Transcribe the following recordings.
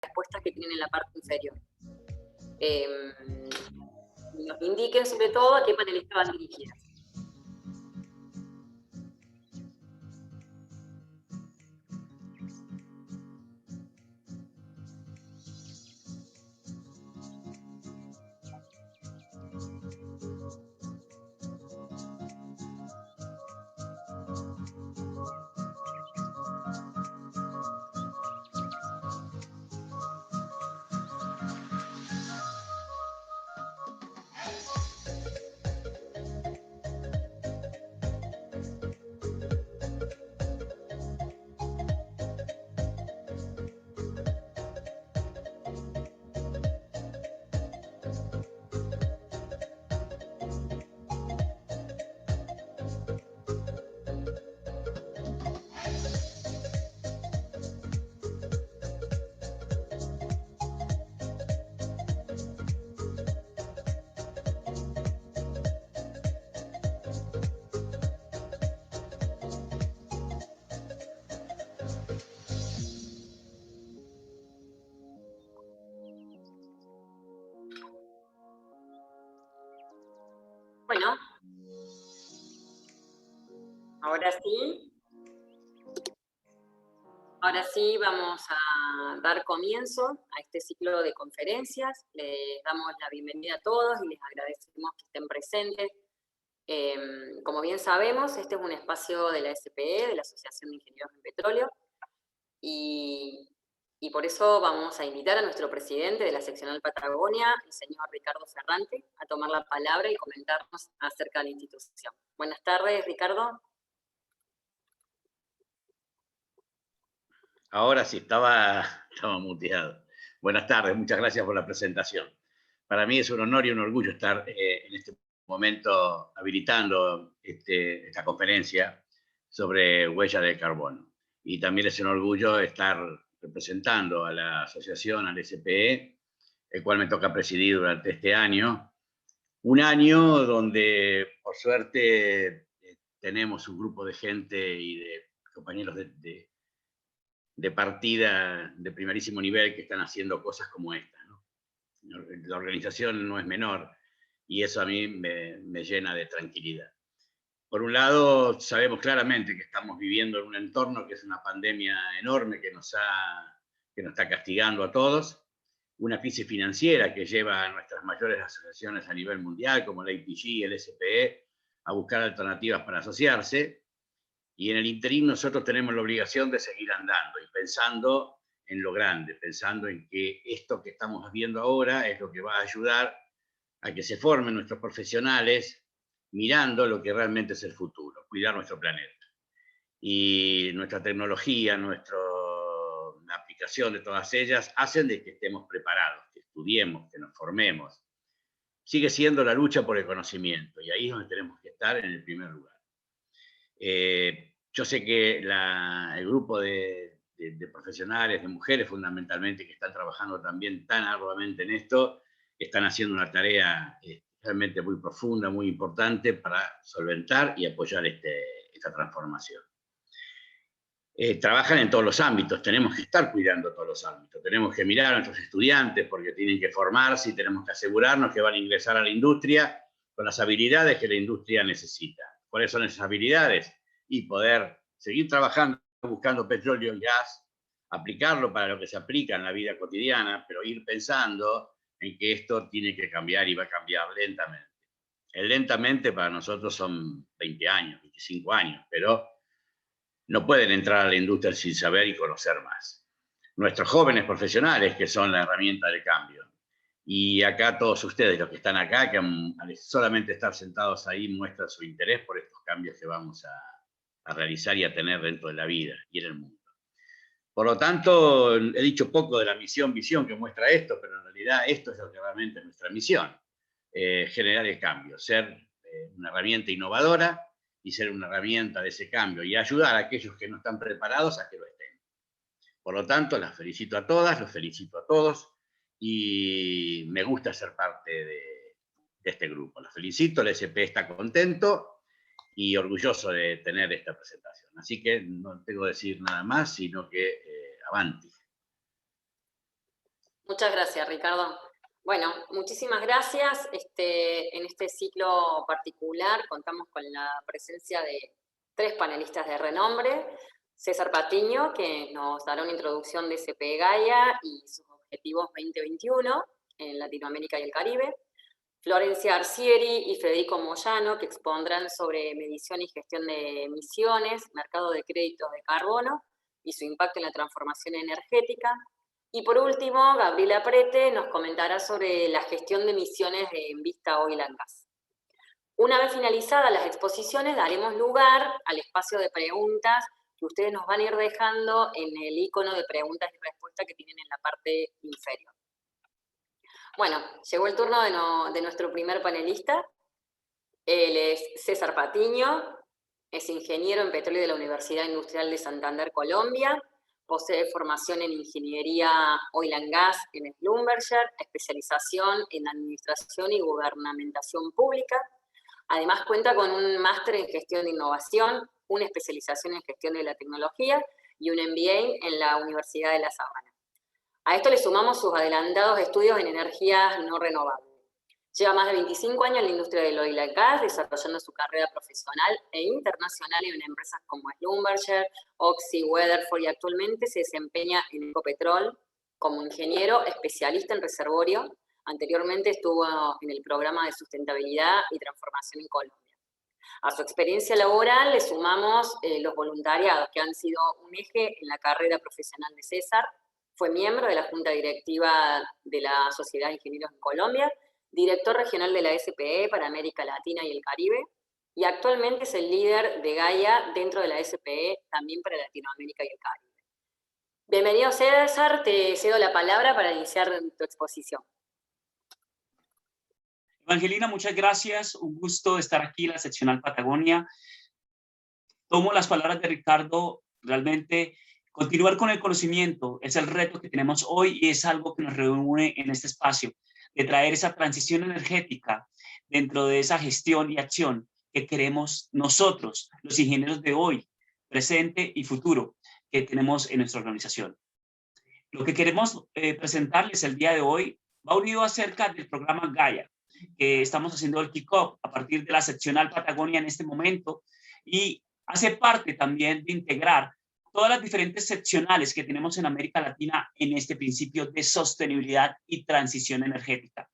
respuestas que tienen en la parte inferior. Nos indiquen sobre todo a qué panelistas van dirigidas. Bueno, ahora sí vamos a dar comienzo a este ciclo de conferencias. Les damos la bienvenida a todos y les agradecemos que estén presentes. Como bien sabemos, este es un espacio de la SPE, de la Asociación de Ingenieros en Petróleo, y por eso vamos a invitar a nuestro presidente de la seccional Patagonia, el señor Ricardo Ferrante, a tomar la palabra y comentarnos acerca de la institución. Buenas tardes, Ricardo. Ahora sí, estaba muteado. Buenas tardes, muchas gracias por la presentación. Para mí es un honor y un orgullo estar en este momento habilitando esta conferencia sobre huella de carbono. Y también es un orgullo estar representando a la asociación, al SPE, el cual me toca presidir durante este año. Un año donde, por suerte, tenemos un grupo de gente y de compañeros de partida de primerísimo nivel que están haciendo cosas como esta, ¿no? La organización no es menor y eso a mí me llena de tranquilidad. Por un lado, sabemos claramente que estamos viviendo en un entorno que es una pandemia enorme que nos está castigando a todos, una crisis financiera que lleva a nuestras mayores asociaciones a nivel mundial, como la IPG, el SPE, a buscar alternativas para asociarse. Y en el interín nosotros tenemos la obligación de seguir andando y pensando en lo grande, pensando en que esto que estamos viendo ahora es lo que va a ayudar a que se formen nuestros profesionales mirando lo que realmente es el futuro, cuidar nuestro planeta. Y nuestra tecnología, la aplicación de todas ellas, hacen de que estemos preparados, que estudiemos, que nos formemos. Sigue siendo la lucha por el conocimiento y ahí es donde tenemos que estar en el primer lugar. Yo sé que el grupo de profesionales, de mujeres fundamentalmente, que están trabajando también tan arduamente en esto, están haciendo una tarea realmente muy profunda, muy importante para solventar y apoyar esta transformación. Trabajan en todos los ámbitos, tenemos que estar cuidando todos los ámbitos, tenemos que mirar a nuestros estudiantes porque tienen que formarse y tenemos que asegurarnos que van a ingresar a la industria con las habilidades que la industria necesita. ¿Cuáles son esas habilidades? Y poder seguir trabajando, buscando petróleo y gas, aplicarlo para lo que se aplica en la vida cotidiana, pero ir pensando en que esto tiene que cambiar y va a cambiar lentamente. Lentamente para nosotros son 20 años, 25 años, pero no pueden entrar a la industria sin saber y conocer más. Nuestros jóvenes profesionales, que son la herramienta de cambio. Y acá todos ustedes, los que están acá, que al solamente estar sentados ahí muestran su interés por estos cambios que vamos a realizar y a tener dentro de la vida y en el mundo. Por lo tanto, he dicho poco de la visión que muestra esto, pero en realidad esto es lo que realmente es nuestra misión. Generar el cambio, ser una herramienta innovadora y ser una herramienta de ese cambio y ayudar a aquellos que no están preparados a que lo estén. Por lo tanto, las felicito a todas, los felicito a todos y me gusta ser parte de este grupo. Los felicito, el SP está contento y orgulloso de tener esta presentación. Así que no tengo que decir nada más, sino que avanti. Muchas gracias, Ricardo. Bueno, muchísimas gracias. En este ciclo particular contamos con la presencia de 3 panelistas de renombre. César Patiño, que nos dará una introducción de SPE Gaia y sus objetivos 2021 en Latinoamérica y el Caribe. Florencia Arcieri y Federico Moyano, que expondrán sobre medición y gestión de emisiones, mercado de créditos de carbono y su impacto en la transformación energética. Y por último, Gabriela Prete nos comentará sobre la gestión de emisiones en Vista Oil and Gas. Una vez finalizadas las exposiciones, daremos lugar al espacio de preguntas que ustedes nos van a ir dejando en el icono de preguntas y respuestas que tienen en la parte inferior. Bueno, llegó el turno de nuestro primer panelista. Él es César Patiño, es ingeniero en petróleo de la Universidad Industrial de Santander, Colombia. Posee formación en Ingeniería Oil and Gas en Schlumberger, especialización en Administración y Gubernamentación Pública. Además cuenta con un máster en Gestión de Innovación, una especialización en Gestión de la Tecnología y un MBA en la Universidad de La Sabana. A esto le sumamos sus adelantados estudios en energías no renovables. Lleva más de 25 años en la industria del oil and gas, desarrollando su carrera profesional e internacional en empresas como Schlumberger, Oxy, Weatherford, y actualmente se desempeña en Ecopetrol como ingeniero especialista en reservorio. Anteriormente estuvo en el programa de sustentabilidad y transformación en Colombia. A su experiencia laboral le sumamos los voluntariados, que han sido un eje en la carrera profesional de César. Fue miembro de la Junta Directiva de la Sociedad de Ingenieros en Colombia, director regional de la SPE para América Latina y el Caribe, y actualmente es el líder de Gaia dentro de la SPE, también para Latinoamérica y el Caribe. Bienvenido, César, te cedo la palabra para iniciar tu exposición. Evangelina, muchas gracias, un gusto estar aquí en la seccional Patagonia. Tomo las palabras de Ricardo, realmente continuar con el conocimiento es el reto que tenemos hoy y es algo que nos reúne en este espacio, de traer esa transición energética dentro de esa gestión y acción que queremos nosotros, los ingenieros de hoy, presente y futuro, que tenemos en nuestra organización. Lo que queremos presentarles el día de hoy va unido acerca del programa Gaia, que estamos haciendo el kick-off a partir de la seccional Patagonia en este momento, y hace parte también de integrar todas las diferentes seccionales que tenemos en América Latina en este principio de sostenibilidad y transición energética.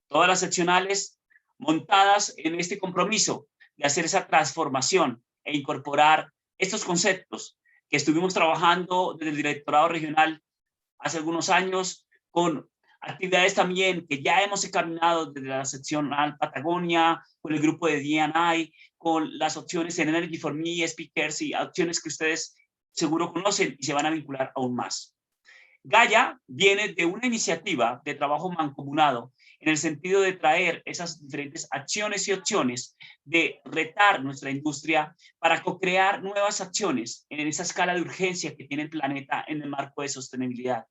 Todas las seccionales montadas en este compromiso de hacer esa transformación e incorporar estos conceptos que estuvimos trabajando desde el directorado regional hace algunos años, con actividades también que ya hemos encaminado desde la seccional Patagonia, con el grupo de D&I, con las opciones en Energy for Me, Speakers y opciones que ustedes seguro conocen y se van a vincular aún más. Gaia viene de una iniciativa de trabajo mancomunado en el sentido de traer esas diferentes acciones y opciones, de retar nuestra industria para co-crear nuevas acciones en esa escala de urgencia que tiene el planeta en el marco de sostenibilidad.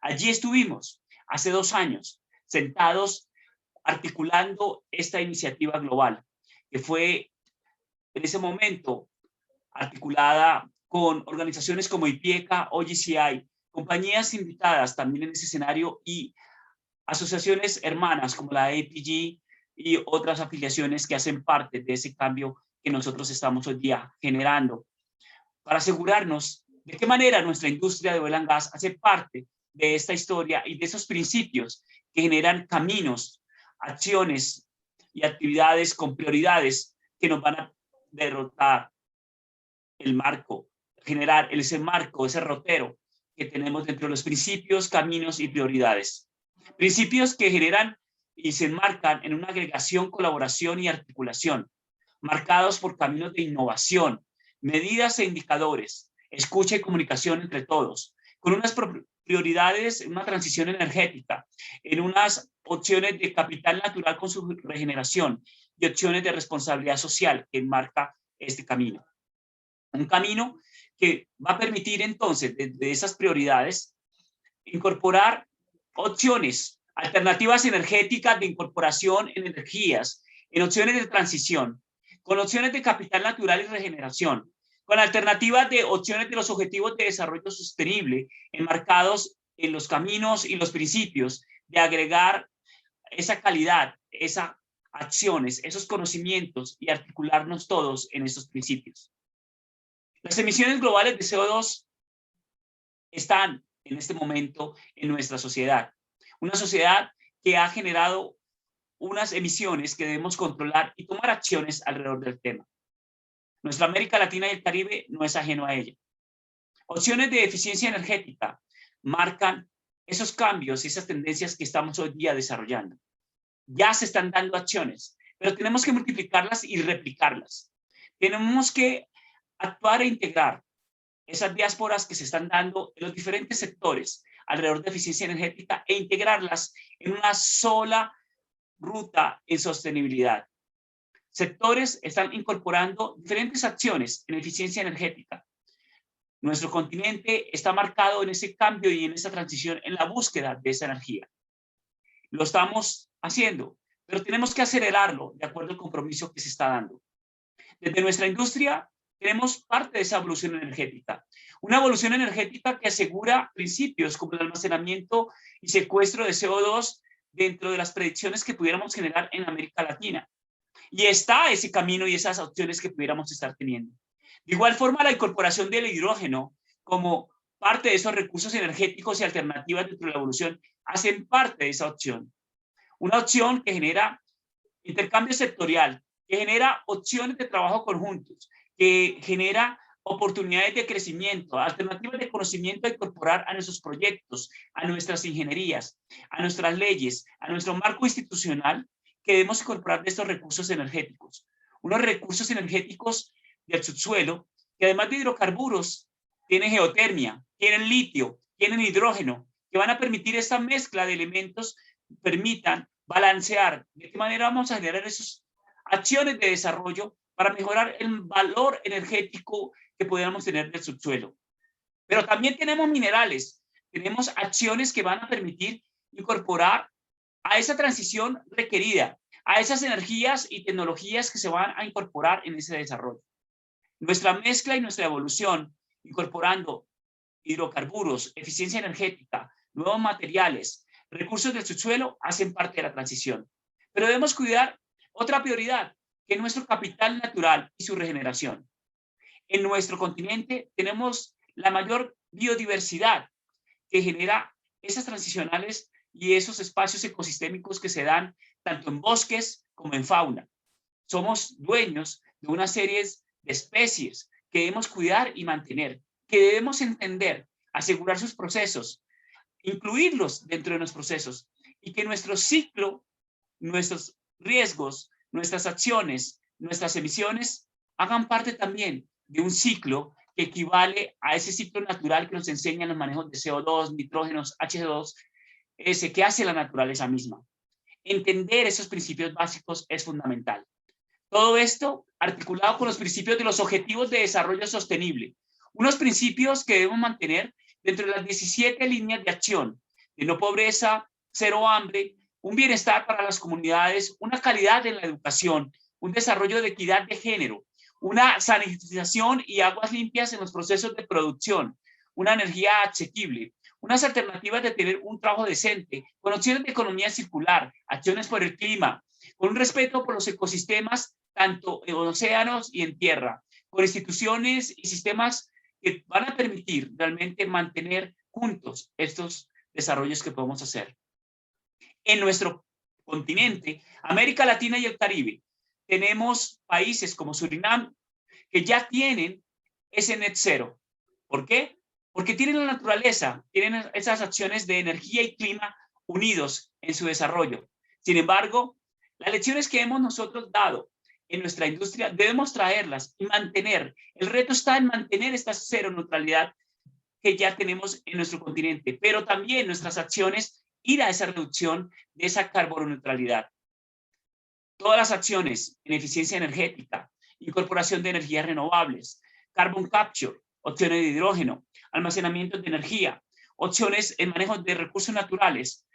Allí estuvimos hace 2 años sentados articulando esta iniciativa global, que fue en ese momento articulada con organizaciones como IPIECA, OGCI, compañías invitadas también en ese escenario y asociaciones hermanas como la APG y otras afiliaciones que hacen parte de ese cambio que nosotros estamos hoy día generando, para asegurarnos de qué manera nuestra industria de oil and gas hace parte de esta historia y de esos principios que generan caminos, acciones y actividades con prioridades que nos van a derrotar el marco, generar ese marco, ese rotero que tenemos dentro de los principios, caminos y prioridades. Principios que generan y se enmarcan en una agregación, colaboración y articulación, marcados por caminos de innovación, medidas e indicadores, escucha y comunicación entre todos, con unas prioridades en una transición energética, en unas opciones de capital natural con su regeneración y opciones de responsabilidad social que enmarca este camino. Un camino que va a permitir entonces, de esas prioridades, incorporar opciones, alternativas energéticas de incorporación en energías, en opciones de transición, con opciones de capital natural y regeneración, con alternativas de opciones de los objetivos de desarrollo sostenible enmarcados en los caminos y los principios de agregar esa calidad, esas acciones, esos conocimientos y articularnos todos en esos principios. Las emisiones globales de CO2 están en este momento en nuestra sociedad. Una sociedad que ha generado unas emisiones que debemos controlar y tomar acciones alrededor del tema. Nuestra América Latina y el Caribe no es ajeno a ella. Opciones de eficiencia energética marcan esos cambios y esas tendencias que estamos hoy día desarrollando. Ya se están dando acciones, pero tenemos que multiplicarlas y replicarlas. Tenemos que actuar e integrar esas diásporas que se están dando en los diferentes sectores alrededor de eficiencia energética e integrarlas en una sola ruta en sostenibilidad. Sectores están incorporando diferentes acciones en eficiencia energética. Nuestro continente está marcado en ese cambio y en esa transición, en la búsqueda de esa energía. Lo estamos haciendo, pero tenemos que acelerarlo de acuerdo al compromiso que se está dando. Desde nuestra industria tenemos parte de esa evolución energética. Una evolución energética que asegura principios como el almacenamiento y secuestro de CO2 dentro de las predicciones que pudiéramos generar en América Latina. Y está ese camino y esas opciones que pudiéramos estar teniendo. De igual forma, la incorporación del hidrógeno como parte de esos recursos energéticos y alternativas dentro de la evolución hacen parte de esa opción. Una opción que genera intercambio sectorial, que genera opciones de trabajo conjuntos, que genera oportunidades de crecimiento, alternativas de conocimiento a incorporar a nuestros proyectos, a nuestras ingenierías, a nuestras leyes, a nuestro marco institucional, que debemos incorporar de estos recursos energéticos. Unos recursos energéticos del subsuelo, que además de hidrocarburos, tienen geotermia, tienen litio, tienen hidrógeno, que van a permitir esta mezcla de elementos, permitan balancear de qué manera vamos a generar esas acciones de desarrollo para mejorar el valor energético que pudiéramos tener del subsuelo. Pero también tenemos minerales, tenemos acciones que van a permitir incorporar a esa transición requerida, a esas energías y tecnologías que se van a incorporar en ese desarrollo. Nuestra mezcla y nuestra evolución, incorporando hidrocarburos, eficiencia energética, nuevos materiales, recursos del subsuelo, hacen parte de la transición. Pero debemos cuidar otra prioridad, que es nuestro capital natural y su regeneración. En nuestro continente tenemos la mayor biodiversidad que genera esas transicionales y esos espacios ecosistémicos que se dan tanto en bosques como en fauna. Somos dueños de una serie de especies que debemos cuidar y mantener, que debemos entender, asegurar sus procesos, incluirlos dentro de los procesos y que nuestro ciclo, nuestros riesgos, nuestras acciones, nuestras emisiones hagan parte también de un ciclo que equivale a ese ciclo natural que nos enseñan los manejos de CO2, nitrógenos, H2, ese que hace la naturaleza misma. Entender esos principios básicos es fundamental. Todo esto articulado con los principios de los Objetivos de Desarrollo Sostenible, unos principios que debemos mantener dentro de las 17 líneas de acción, de no pobreza, cero hambre, un bienestar para las comunidades, una calidad en la educación, un desarrollo de equidad de género, una sanitización y aguas limpias en los procesos de producción, una energía asequible, unas alternativas de tener un trabajo decente, con opciones de economía circular, acciones por el clima, con un respeto por los ecosistemas, tanto en océanos y en tierra, con instituciones y sistemas que van a permitir realmente mantener juntos estos desarrollos que podemos hacer. En nuestro continente, América Latina y el Caribe, tenemos países como Surinam que ya tienen ese net cero. ¿Por qué? Porque tienen la naturaleza, tienen esas acciones de energía y clima unidos en su desarrollo. Sin embargo, las lecciones que hemos nosotros dado en nuestra industria debemos traerlas y mantener. El reto está en mantener esta cero neutralidad que ya tenemos en nuestro continente, pero también nuestras acciones ir a esa reducción de esa carboneutralidad. Todas las acciones en eficiencia energética, incorporación de energías renovables, carbon capture, opciones de hidrógeno, almacenamiento de energía, opciones en manejo de recursos naturales,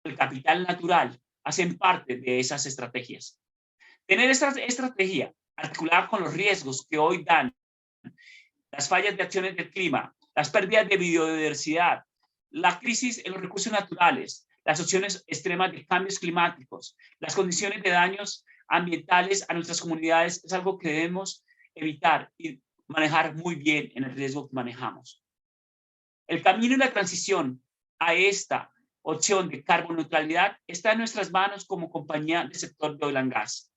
el capital natural, hacen parte de esas estrategias. Tener esta estrategia articulada con los riesgos que hoy dan las fallas de acciones del clima, las pérdidas de biodiversidad, La crisis en los recursos naturales, las opciones extremas de cambios climáticos, las condiciones de daños ambientales a nuestras comunidades es algo que debemos evitar y manejar muy bien en el riesgo que manejamos. El camino y la transición a esta opción de carboneutralidad está en nuestras manos como compañía del sector de oil and gas.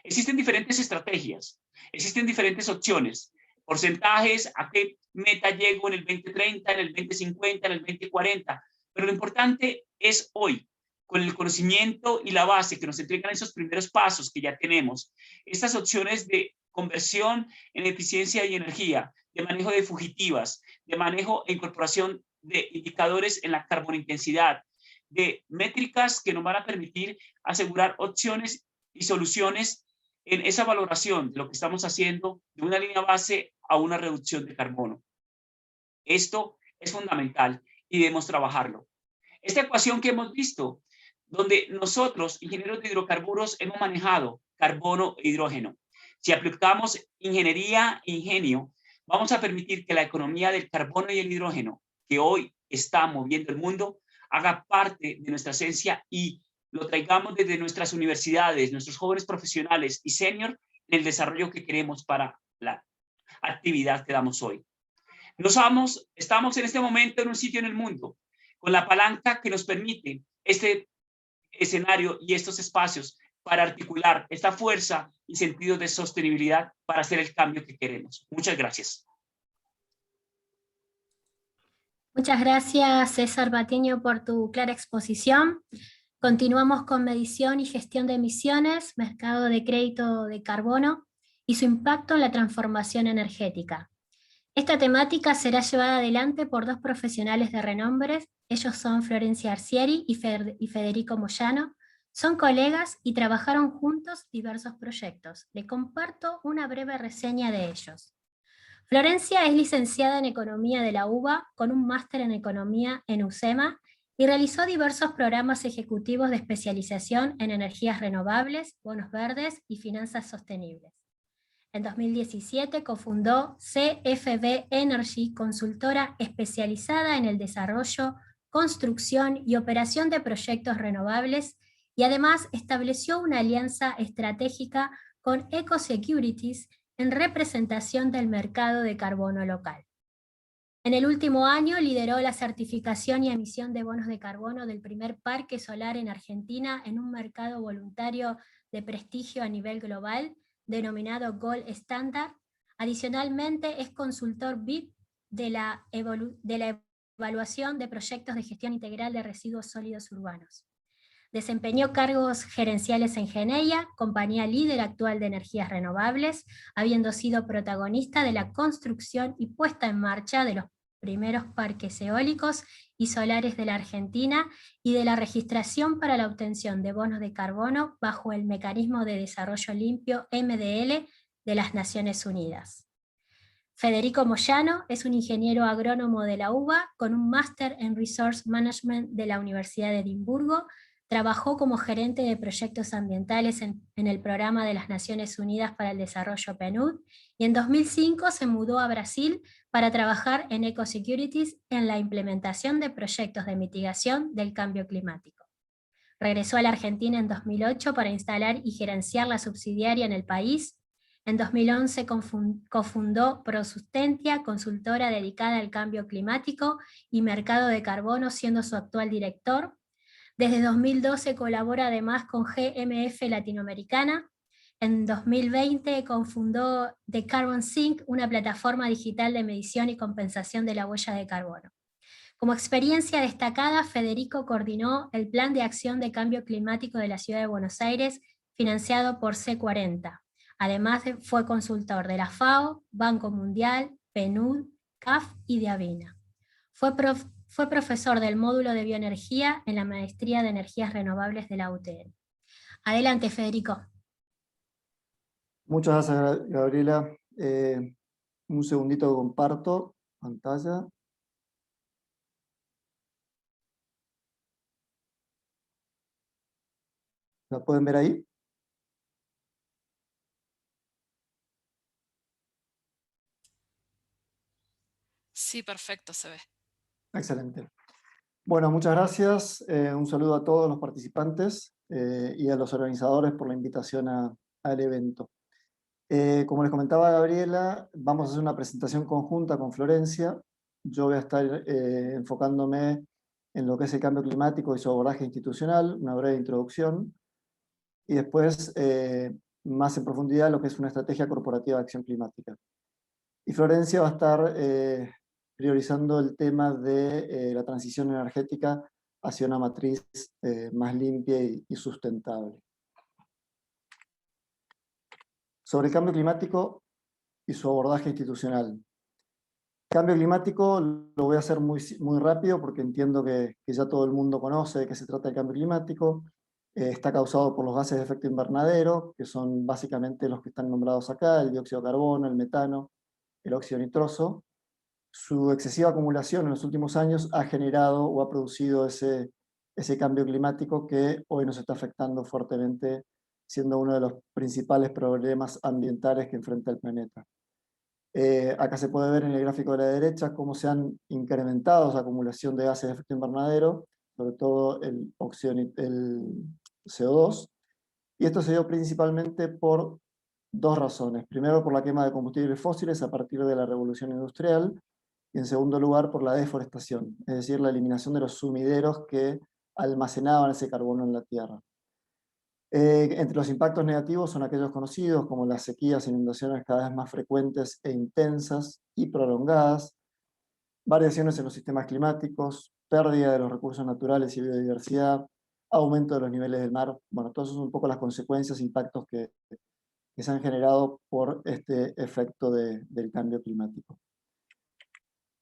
Existen diferentes estrategias, existen diferentes opciones, porcentajes, a qué meta llego en el 2030, en el 2050, en el 2040, pero lo importante es hoy, con el conocimiento y la base que nos entregan esos primeros pasos que ya tenemos, estas opciones de conversión en eficiencia y energía, de manejo de fugitivas, de manejo e incorporación de indicadores en la carbonointensidad, de métricas que nos van a permitir asegurar opciones y soluciones en esa valoración de lo que estamos haciendo de una línea base a una reducción de carbono. Esto es fundamental y debemos trabajarlo. Esta ecuación que hemos visto, donde nosotros, ingenieros de hidrocarburos, hemos manejado carbono e hidrógeno. Si aplicamos ingeniería e ingenio, vamos a permitir que la economía del carbono y el hidrógeno, que hoy está moviendo el mundo, haga parte de nuestra esencia y lo traigamos desde nuestras universidades, nuestros jóvenes profesionales y senior en el desarrollo que queremos para la actividad que damos hoy. Estamos en este momento en un sitio en el mundo con la palanca que nos permite este escenario y estos espacios para articular esta fuerza y sentido de sostenibilidad para hacer el cambio que queremos. Muchas gracias. Muchas gracias, César Patiño, por tu clara exposición. Continuamos con medición y gestión de emisiones, mercado de crédito de carbono y su impacto en la transformación energética. Esta temática será llevada adelante por dos profesionales de renombre. Ellos son Florencia Arcieri y Federico Moyano. Son colegas y trabajaron juntos diversos proyectos. Le comparto una breve reseña de ellos. Florencia es licenciada en Economía de la UBA con un máster en Economía en UCEMA y realizó diversos programas ejecutivos de especialización en energías renovables, bonos verdes y finanzas sostenibles. En 2017 cofundó CFB Energy, consultora especializada en el desarrollo, construcción y operación de proyectos renovables, y además estableció una alianza estratégica con EcoSecurities en representación del mercado de carbono local. En el último año lideró la certificación y emisión de bonos de carbono del primer parque solar en Argentina en un mercado voluntario de prestigio a nivel global, denominado Gold Standard. Adicionalmente es consultor VIP de la evaluación de proyectos de gestión integral de residuos sólidos urbanos. Desempeñó cargos gerenciales en Geneia, compañía líder actual de energías renovables, habiendo sido protagonista de la construcción y puesta en marcha de los primeros parques eólicos y solares de la Argentina y de la registración para la obtención de bonos de carbono bajo el Mecanismo de Desarrollo Limpio MDL de las Naciones Unidas. Federico Moyano es un ingeniero agrónomo de la UBA con un máster en Resource Management de la Universidad de Edimburgo. Trabajó como gerente de proyectos ambientales en el Programa de las Naciones Unidas para el Desarrollo PNUD, y en 2005 se mudó a Brasil para trabajar en EcoSecurities en la implementación de proyectos de mitigación del cambio climático. Regresó a la Argentina en 2008 para instalar y gerenciar la subsidiaria en el país. En 2011 cofundó Prosustentia, consultora dedicada al cambio climático y mercado de carbono, siendo su actual director. Desde 2012 colabora además con GMF Latinoamericana. En 2020 cofundó The Carbon Sink, una plataforma digital de medición y compensación de la huella de carbono. Como experiencia destacada, Federico coordinó el Plan de Acción de Cambio Climático de la Ciudad de Buenos Aires, financiado por C40. Además fue consultor de la FAO, Banco Mundial, PNUD, CAF y de ABINA. Fue profesor del módulo de bioenergía en la maestría de energías renovables de la UTN. Adelante, Federico. Muchas gracias, Gabriela. Un segundito, comparto pantalla. ¿La pueden ver ahí? Sí, perfecto, se ve. Excelente. Bueno, muchas gracias. Un saludo a todos los participantes y a los organizadores por la invitación al evento. Como les comentaba Gabriela, vamos a hacer una presentación conjunta con Florencia. Yo voy a estar enfocándome en lo que es el cambio climático y su abordaje institucional, una breve introducción, y después más en profundidad lo que es una estrategia corporativa de acción climática. Y Florencia va a estar priorizando el tema de la transición energética hacia una matriz más limpia y sustentable. Sobre el cambio climático y su abordaje institucional. Cambio climático lo voy a hacer muy rápido porque entiendo que ya todo el mundo conoce de qué se trata el cambio climático. Está causado por los gases de efecto invernadero, que son básicamente los que están nombrados acá, el dióxido de carbono, el metano, el óxido nitroso. Su excesiva acumulación en los últimos años ha generado o ha producido ese cambio climático que hoy nos está afectando fuertemente, siendo uno de los principales problemas ambientales que enfrenta el planeta. Acá se puede ver en el gráfico de la derecha cómo se han incrementado esa acumulación de gases de efecto invernadero, sobre todo el CO2, y esto se dio principalmente por dos razones. Primero, por la quema de combustibles fósiles a partir de la revolución industrial, y en segundo lugar, por la deforestación, es decir, la eliminación de los sumideros que almacenaban ese carbono en la tierra. Entre los impactos negativos son aquellos conocidos como las sequías e inundaciones cada vez más frecuentes e intensas y prolongadas, variaciones en los sistemas climáticos, pérdida de los recursos naturales y biodiversidad, aumento de los niveles del mar. Bueno, todas son un poco las consecuencias e impactos que se han generado por este efecto del cambio climático.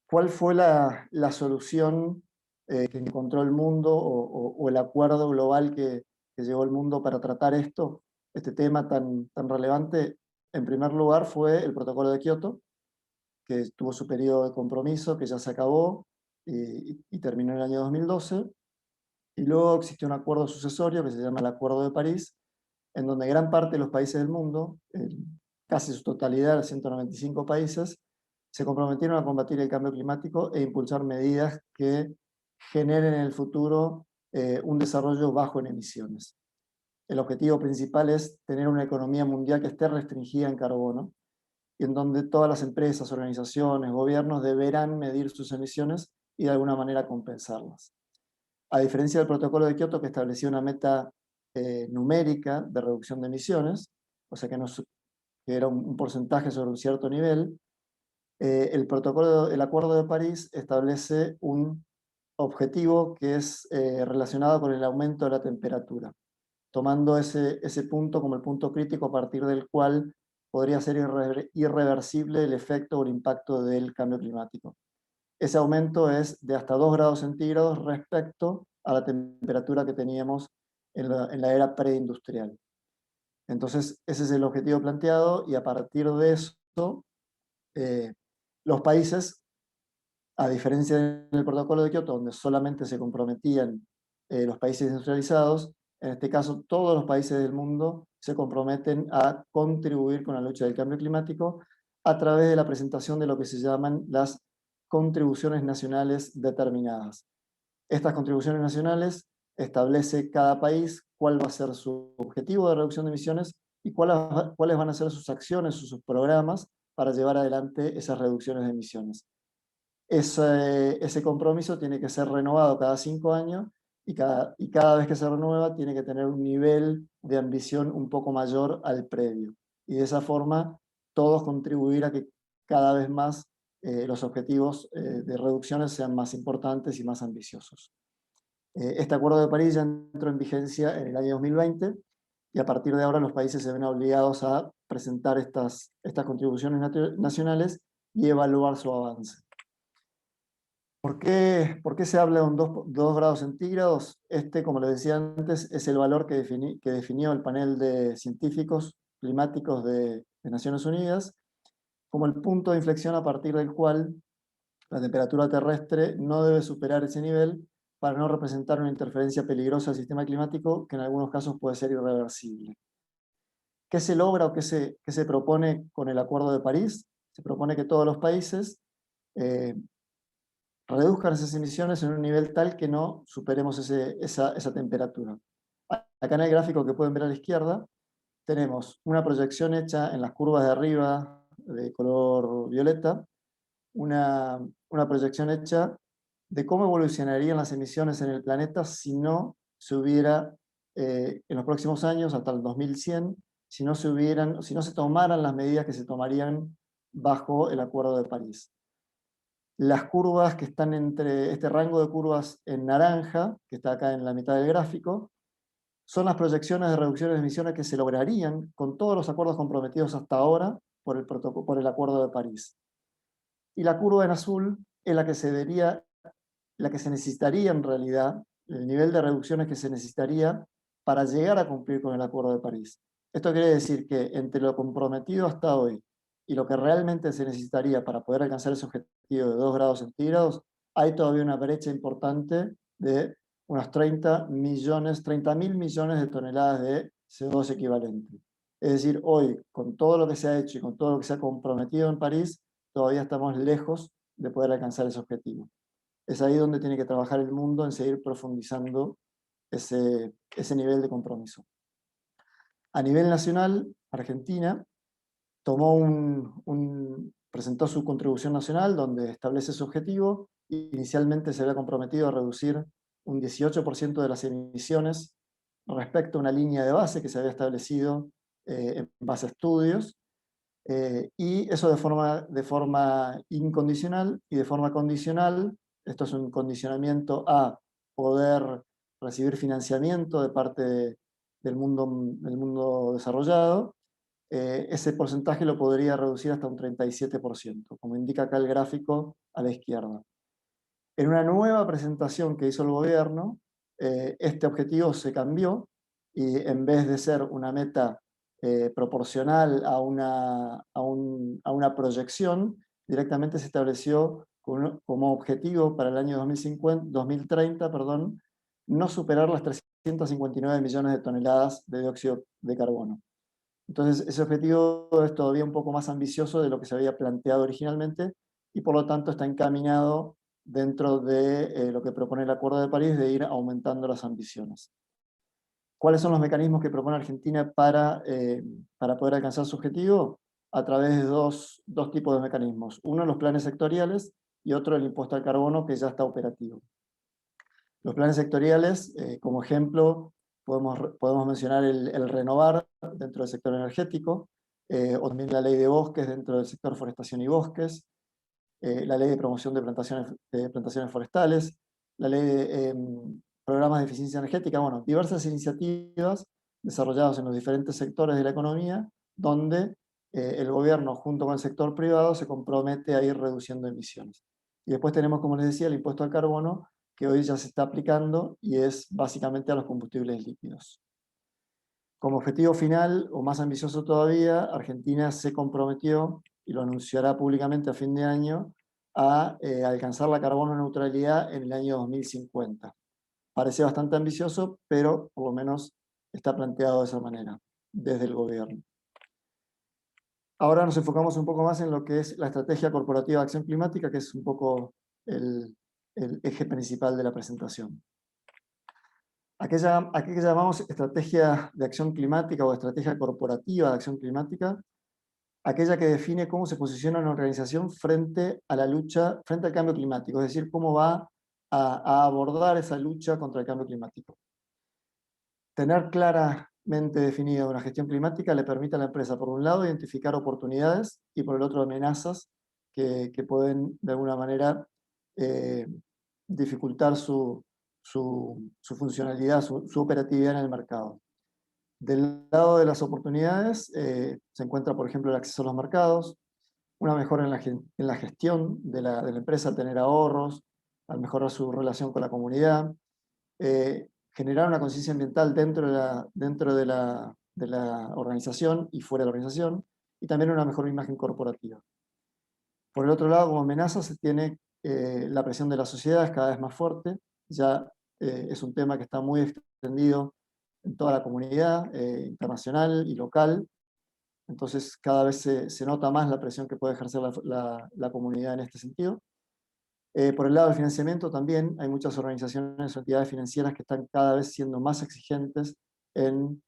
¿Cuál fue la solución que encontró el mundo o el acuerdo global que llegó el mundo para tratar este tema tan relevante? En primer lugar fue el Protocolo de Kioto, que tuvo su periodo de compromiso, que ya se acabó y terminó en el año 2012. Y luego existió un acuerdo sucesorio que se llama el Acuerdo de París, en donde gran parte de los países del mundo, casi su totalidad, 195 países, se comprometieron a combatir el cambio climático e impulsar medidas que generen en el futuro un desarrollo bajo en emisiones. El objetivo principal es tener una economía mundial que esté restringida en carbono, y en donde todas las empresas, organizaciones, gobiernos deberán medir sus emisiones y de alguna manera compensarlas. A diferencia del Protocolo de Kioto, que establecía una meta numérica de reducción de emisiones, o sea que era un porcentaje sobre un cierto nivel, el Acuerdo de París establece un objetivo que es relacionado con el aumento de la temperatura, tomando ese punto como el punto crítico a partir del cual podría ser irreversible el efecto o el impacto del cambio climático. Ese aumento es de hasta 2 grados centígrados respecto a la temperatura que teníamos en la era preindustrial. Entonces, ese es el objetivo planteado, y a partir de eso, los países, a diferencia del Protocolo de Kioto, donde solamente se comprometían los países industrializados, en este caso todos los países del mundo se comprometen a contribuir con la lucha del cambio climático a través de la presentación de lo que se llaman las contribuciones nacionales determinadas. Estas contribuciones nacionales establece cada país cuál va a ser su objetivo de reducción de emisiones y cuáles van a ser sus acciones, sus programas para llevar adelante esas reducciones de emisiones. Ese compromiso tiene que ser renovado cada 5 años y cada vez que se renueva tiene que tener un nivel de ambición un poco mayor al previo. Y de esa forma todos contribuir a que cada vez más los objetivos de reducciones sean más importantes y más ambiciosos. Este Acuerdo de París ya entró en vigencia en el año 2020 y a partir de ahora los países se ven obligados a presentar estas contribuciones nacionales y evaluar su avance. ¿Por qué se habla de un 2 grados centígrados? Como les decía antes, es el valor que definió el panel de científicos climáticos de Naciones Unidas como el punto de inflexión a partir del cual la temperatura terrestre no debe superar ese nivel para no representar una interferencia peligrosa al sistema climático que en algunos casos puede ser irreversible. ¿Qué se logra o qué se propone con el Acuerdo de París? Se propone que todos los países reduzcan esas emisiones en un nivel tal que no superemos esa temperatura. Acá en el gráfico que pueden ver a la izquierda, tenemos una proyección hecha en las curvas de arriba de color violeta, una proyección hecha de cómo evolucionarían las emisiones en el planeta si no se hubiera, en los próximos años, hasta el 2100, si no se tomaran las medidas que se tomarían bajo el Acuerdo de París. Las curvas que están entre este rango de curvas en naranja, que está acá en la mitad del gráfico, son las proyecciones de reducciones de emisiones que se lograrían con todos los acuerdos comprometidos hasta ahora por el Acuerdo de París. Y la curva en azul es la que se necesitaría en realidad, el nivel de reducciones que se necesitaría para llegar a cumplir con el Acuerdo de París. Esto quiere decir que entre lo comprometido hasta hoy y lo que realmente se necesitaría para poder alcanzar ese objetivo de 2 grados centígrados, hay todavía una brecha importante de unos 30.000 millones de toneladas de CO2 equivalente. Es decir, hoy, con todo lo que se ha hecho y con todo lo que se ha comprometido en París, todavía estamos lejos de poder alcanzar ese objetivo. Es ahí donde tiene que trabajar el mundo en seguir profundizando ese nivel de compromiso. A nivel nacional, Argentina presentó su contribución nacional donde establece su objetivo. Inicialmente se había comprometido a reducir un 18% de las emisiones respecto a una línea de base que se había establecido en base a estudios, y eso de forma incondicional y de forma condicional. Esto es un condicionamiento a poder recibir financiamiento de parte del mundo desarrollado. Ese porcentaje lo podría reducir hasta un 37%, como indica acá el gráfico a la izquierda. En una nueva presentación que hizo el gobierno, este objetivo se cambió y en vez de ser una meta proporcional a una proyección, directamente se estableció como objetivo para el año 2030, no superar las 359 millones de toneladas de dióxido de carbono. Entonces, ese objetivo es todavía un poco más ambicioso de lo que se había planteado originalmente y por lo tanto está encaminado dentro de lo que propone el Acuerdo de París de ir aumentando las ambiciones. ¿Cuáles son los mecanismos que propone Argentina para poder alcanzar su objetivo? A través de dos tipos de mecanismos. Uno, los planes sectoriales, y otro, el impuesto al carbono, que ya está operativo. Los planes sectoriales, como ejemplo, podemos mencionar el Renovar dentro del sector energético, o también la ley de bosques dentro del sector forestación y bosques, la ley de promoción de plantaciones forestales, la ley de programas de eficiencia energética, bueno, diversas iniciativas desarrolladas en los diferentes sectores de la economía, donde el gobierno junto con el sector privado se compromete a ir reduciendo emisiones. Y después tenemos, como les decía, el impuesto al carbono, que hoy ya se está aplicando y es básicamente a los combustibles líquidos. Como objetivo final, o más ambicioso todavía, Argentina se comprometió, y lo anunciará públicamente a fin de año, a alcanzar la carbono neutralidad en el año 2050. Parece bastante ambicioso, pero por lo menos está planteado de esa manera, desde el gobierno. Ahora nos enfocamos un poco más en lo que es la estrategia corporativa de acción climática, que es un poco el eje principal de la presentación. Aquella que llamamos estrategia de acción climática o estrategia corporativa de acción climática, aquella que define cómo se posiciona una organización frente a la lucha, frente al cambio climático, es decir, cómo va a abordar esa lucha contra el cambio climático. Tener claramente definida una gestión climática le permite a la empresa, por un lado, identificar oportunidades y por el otro, amenazas que pueden, de alguna manera, dificultar su funcionalidad, su operatividad en el mercado. Del lado de las oportunidades se encuentra, por ejemplo, el acceso a los mercados, una mejora en la gestión de la empresa, al tener ahorros, al mejorar su relación con la comunidad, generar una conciencia ambiental dentro de la organización y fuera de la organización, y también una mejor imagen corporativa. Por el otro lado, como amenaza se tiene la presión de la sociedad, es cada vez más fuerte, ya es un tema que está muy extendido en toda la comunidad internacional y local, entonces cada vez se nota más la presión que puede ejercer la comunidad en este sentido. Por el lado del financiamiento también hay muchas organizaciones o entidades financieras que están cada vez siendo más exigentes en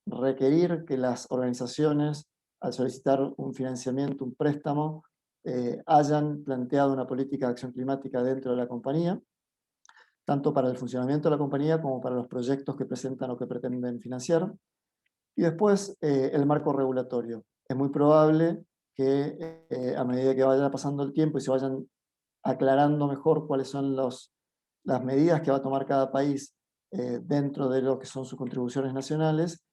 requerir que las organizaciones, al solicitar un financiamiento, un préstamo, hayan planteado una política de acción climática dentro de la compañía, tanto para el funcionamiento de la compañía como para los proyectos que presentan o que pretenden financiar. Y después, el marco regulatorio. Es muy probable que a medida que vaya pasando el tiempo y se vayan aclarando mejor cuáles son las medidas que va a tomar cada país dentro de lo que son sus contribuciones nacionales,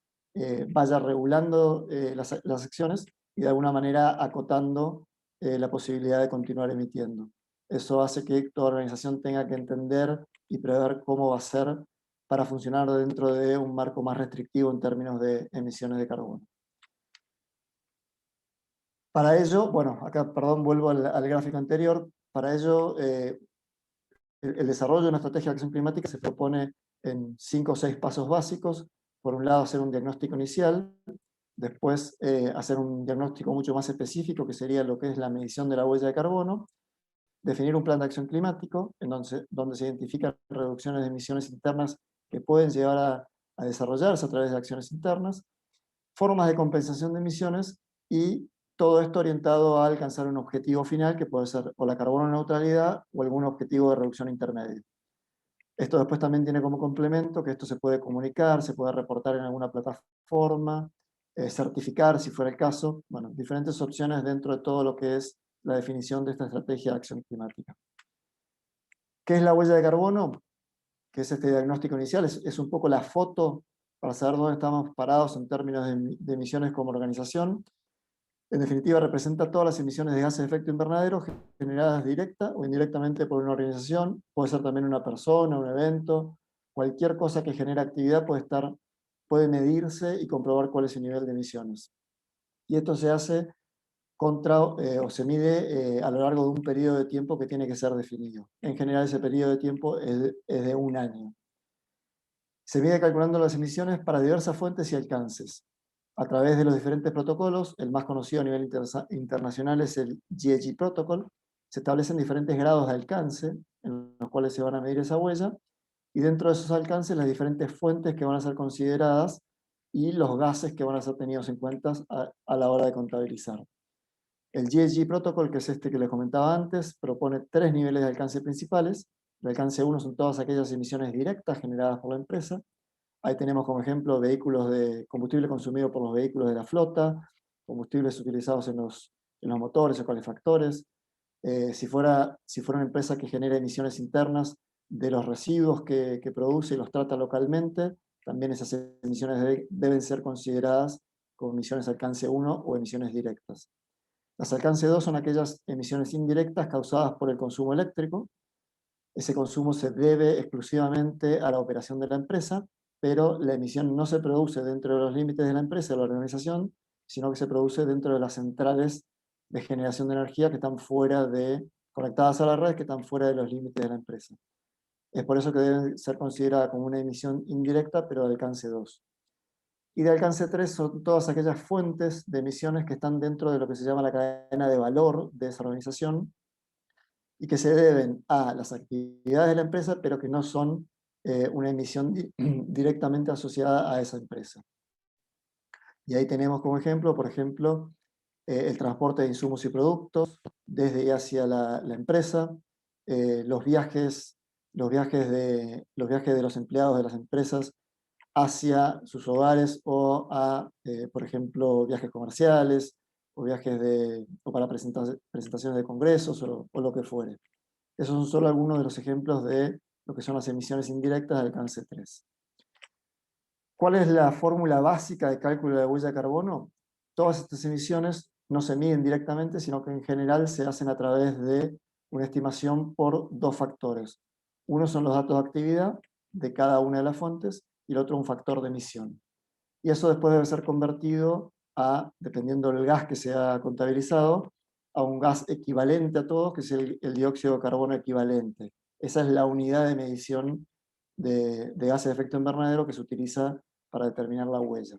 vaya regulando las acciones y de alguna manera acotando la posibilidad de continuar emitiendo. Eso hace que toda organización tenga que entender y prever cómo va a ser para funcionar dentro de un marco más restrictivo en términos de emisiones de carbono. Para ello, bueno, acá, perdón, vuelvo al gráfico anterior. Para ello, el desarrollo de una estrategia de acción climática se propone en 5 o 6 pasos básicos. Por un lado, hacer un diagnóstico inicial, después hacer un diagnóstico mucho más específico, que sería lo que es la medición de la huella de carbono, definir un plan de acción climático, donde se identifican reducciones de emisiones internas que pueden llevar a desarrollarse a través de acciones internas, formas de compensación de emisiones y todo esto orientado a alcanzar un objetivo final que puede ser o la carbono neutralidad o algún objetivo de reducción intermedio. Esto después también tiene como complemento que esto se puede comunicar, se puede reportar en alguna plataforma, certificar si fuera el caso, bueno, diferentes opciones dentro de todo lo que es la definición de esta estrategia de acción climática. ¿Qué es la huella de carbono? Que es este diagnóstico inicial, es un poco la foto para saber dónde estamos parados en términos de emisiones como organización. En definitiva, representa todas las emisiones de gases de efecto invernadero generadas directa o indirectamente por una organización, puede ser también una persona, un evento, cualquier cosa que genere actividad puede medirse y comprobar cuál es el nivel de emisiones. Y esto se hace o se mide a lo largo de un periodo de tiempo que tiene que ser definido. En general, ese periodo de tiempo es de 1 año. Se mide calculando las emisiones para diversas fuentes y alcances. A través de los diferentes protocolos, el más conocido a nivel internacional es el GHG Protocol, se establecen diferentes grados de alcance en los cuales se van a medir esa huella, y dentro de esos alcances las diferentes fuentes que van a ser consideradas y los gases que van a ser tenidos en cuenta a la hora de contabilizar. El GHG Protocol, que es este que les comentaba antes, propone 3 niveles de alcance principales. El alcance 1 son todas aquellas emisiones directas generadas por la empresa. Ahí tenemos como ejemplo vehículos de combustible consumido por los vehículos de la flota, combustibles utilizados en los motores o calefactores. Si fuera una empresa que genera emisiones internas de los residuos que produce y los trata localmente, también esas emisiones deben ser consideradas como emisiones alcance 1 o emisiones directas. Las alcance 2 son aquellas emisiones indirectas causadas por el consumo eléctrico. Ese consumo se debe exclusivamente a la operación de la empresa, pero la emisión no se produce dentro de los límites de la empresa, de la organización, sino que se produce dentro de las centrales de generación de energía que están conectadas a la red, que están fuera de los límites de la empresa. Es por eso que deben ser consideradas como una emisión indirecta, pero de alcance 2. Y de alcance 3 son todas aquellas fuentes de emisiones que están dentro de lo que se llama la cadena de valor de esa organización y que se deben a las actividades de la empresa, pero que no son una emisión directamente asociada a esa empresa. Y ahí tenemos como ejemplo, por ejemplo, el transporte de insumos y productos desde y hacia la empresa, los viajes de los empleados de las empresas hacia sus hogares o por ejemplo, viajes comerciales o o para presentaciones de congresos o lo que fuere. Esos son solo algunos de los ejemplos de lo que son las emisiones indirectas de alcance 3. ¿Cuál es la fórmula básica de cálculo de huella de carbono? Todas estas emisiones no se miden directamente, sino que en general se hacen a través de una estimación por 2 factores. Uno son los datos de actividad de cada una de las fuentes y el otro un factor de emisión. Y eso después debe ser convertido dependiendo del gas que se ha contabilizado, a un gas equivalente a todos, que es el dióxido de carbono equivalente. Esa es la unidad de medición de gases de efecto invernadero que se utiliza para determinar la huella.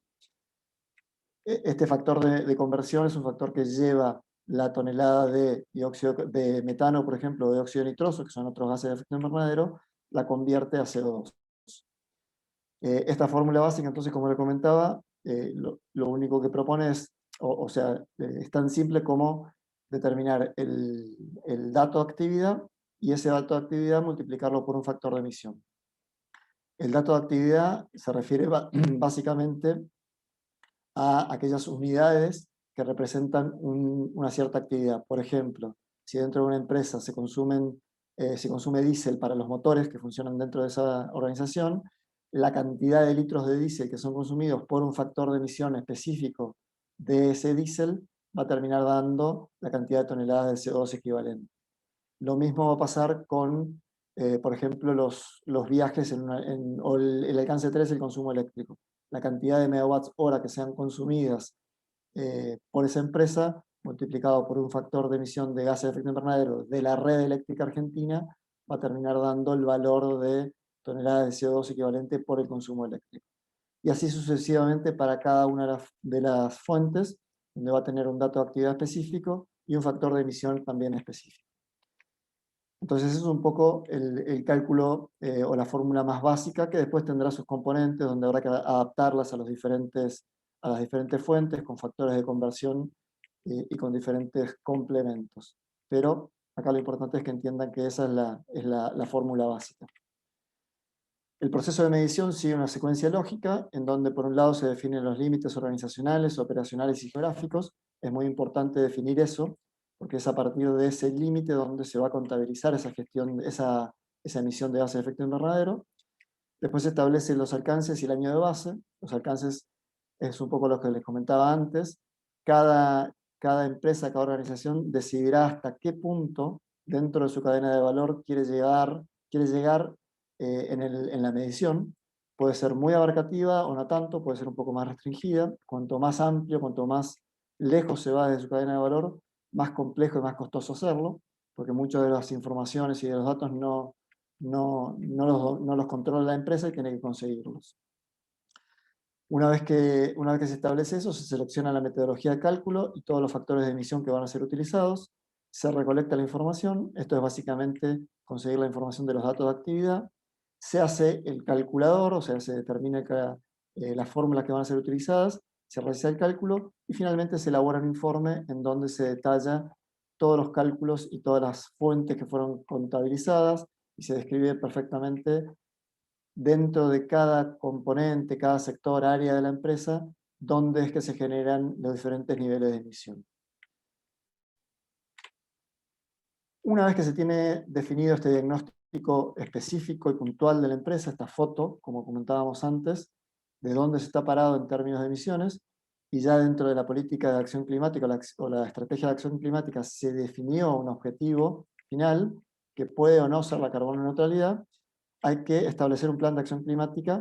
Este factor de conversión es un factor que lleva la tonelada de dióxido de metano, por ejemplo, o de óxido nitroso, que son otros gases de efecto invernadero, la convierte a CO2. Esta fórmula básica, entonces, como le comentaba, lo único que propone es, es tan simple como determinar el dato de actividad y ese dato de actividad multiplicarlo por un factor de emisión. El dato de actividad se refiere básicamente a aquellas unidades que representan una cierta actividad. Por ejemplo, si dentro de una empresa se consume diésel para los motores que funcionan dentro de esa organización, la cantidad de litros de diésel que son consumidos por un factor de emisión específico de ese diésel va a terminar dando la cantidad de toneladas de CO2 equivalente. Lo mismo va a pasar con, por ejemplo, los viajes o el alcance 3, el consumo eléctrico. La cantidad de megawatts hora que sean consumidas por esa empresa, multiplicado por un factor de emisión de gases de efecto invernadero de la red eléctrica argentina, va a terminar dando el valor de toneladas de CO2 equivalente por el consumo eléctrico. Y así sucesivamente para cada una de las fuentes, donde va a tener un dato de actividad específico y un factor de emisión también específico. Entonces ese es un poco el cálculo o la fórmula más básica, que después tendrá sus componentes, donde habrá que adaptarlas a las diferentes fuentes, con factores de conversión y con diferentes complementos. Pero acá lo importante es que entiendan que esa es la fórmula básica. El proceso de medición sigue una secuencia lógica, en donde por un lado se definen los límites organizacionales, operacionales y geográficos. Es muy importante definir eso, porque es a partir de ese límite donde se va a contabilizar esa gestión, esa emisión de gases de efecto invernadero. Después se establecen los alcances y el año de base. Los alcances es un poco lo que les comentaba antes. Cada empresa, cada organización decidirá hasta qué punto dentro de su cadena de valor quiere llegar en la medición. Puede ser muy abarcativa o no tanto, puede ser un poco más restringida. Cuanto más amplio, cuanto más lejos se va de su cadena de valor, más complejo y más costoso hacerlo, porque muchas de las informaciones y de los datos no los controla la empresa y tiene que conseguirlos. Una vez que se establece eso, se selecciona la metodología de cálculo y todos los factores de emisión que van a ser utilizados, se recolecta la información, esto es básicamente conseguir la información de los datos de actividad, se hace el calculador, o sea, se determina las fórmulas que van a ser utilizadas, se realiza el cálculo y finalmente se elabora un informe en donde se detalla todos los cálculos y todas las fuentes que fueron contabilizadas y se describe perfectamente dentro de cada componente, cada sector, área de la empresa, dónde es que se generan los diferentes niveles de emisión. Una vez que se tiene definido este diagnóstico específico y puntual de la empresa, esta foto, como comentábamos antes, de dónde se está parado en términos de emisiones, y ya dentro de la política de acción climática o la estrategia de acción climática se definió un objetivo final, que puede o no ser la carbono neutralidad, hay que establecer un plan de acción climática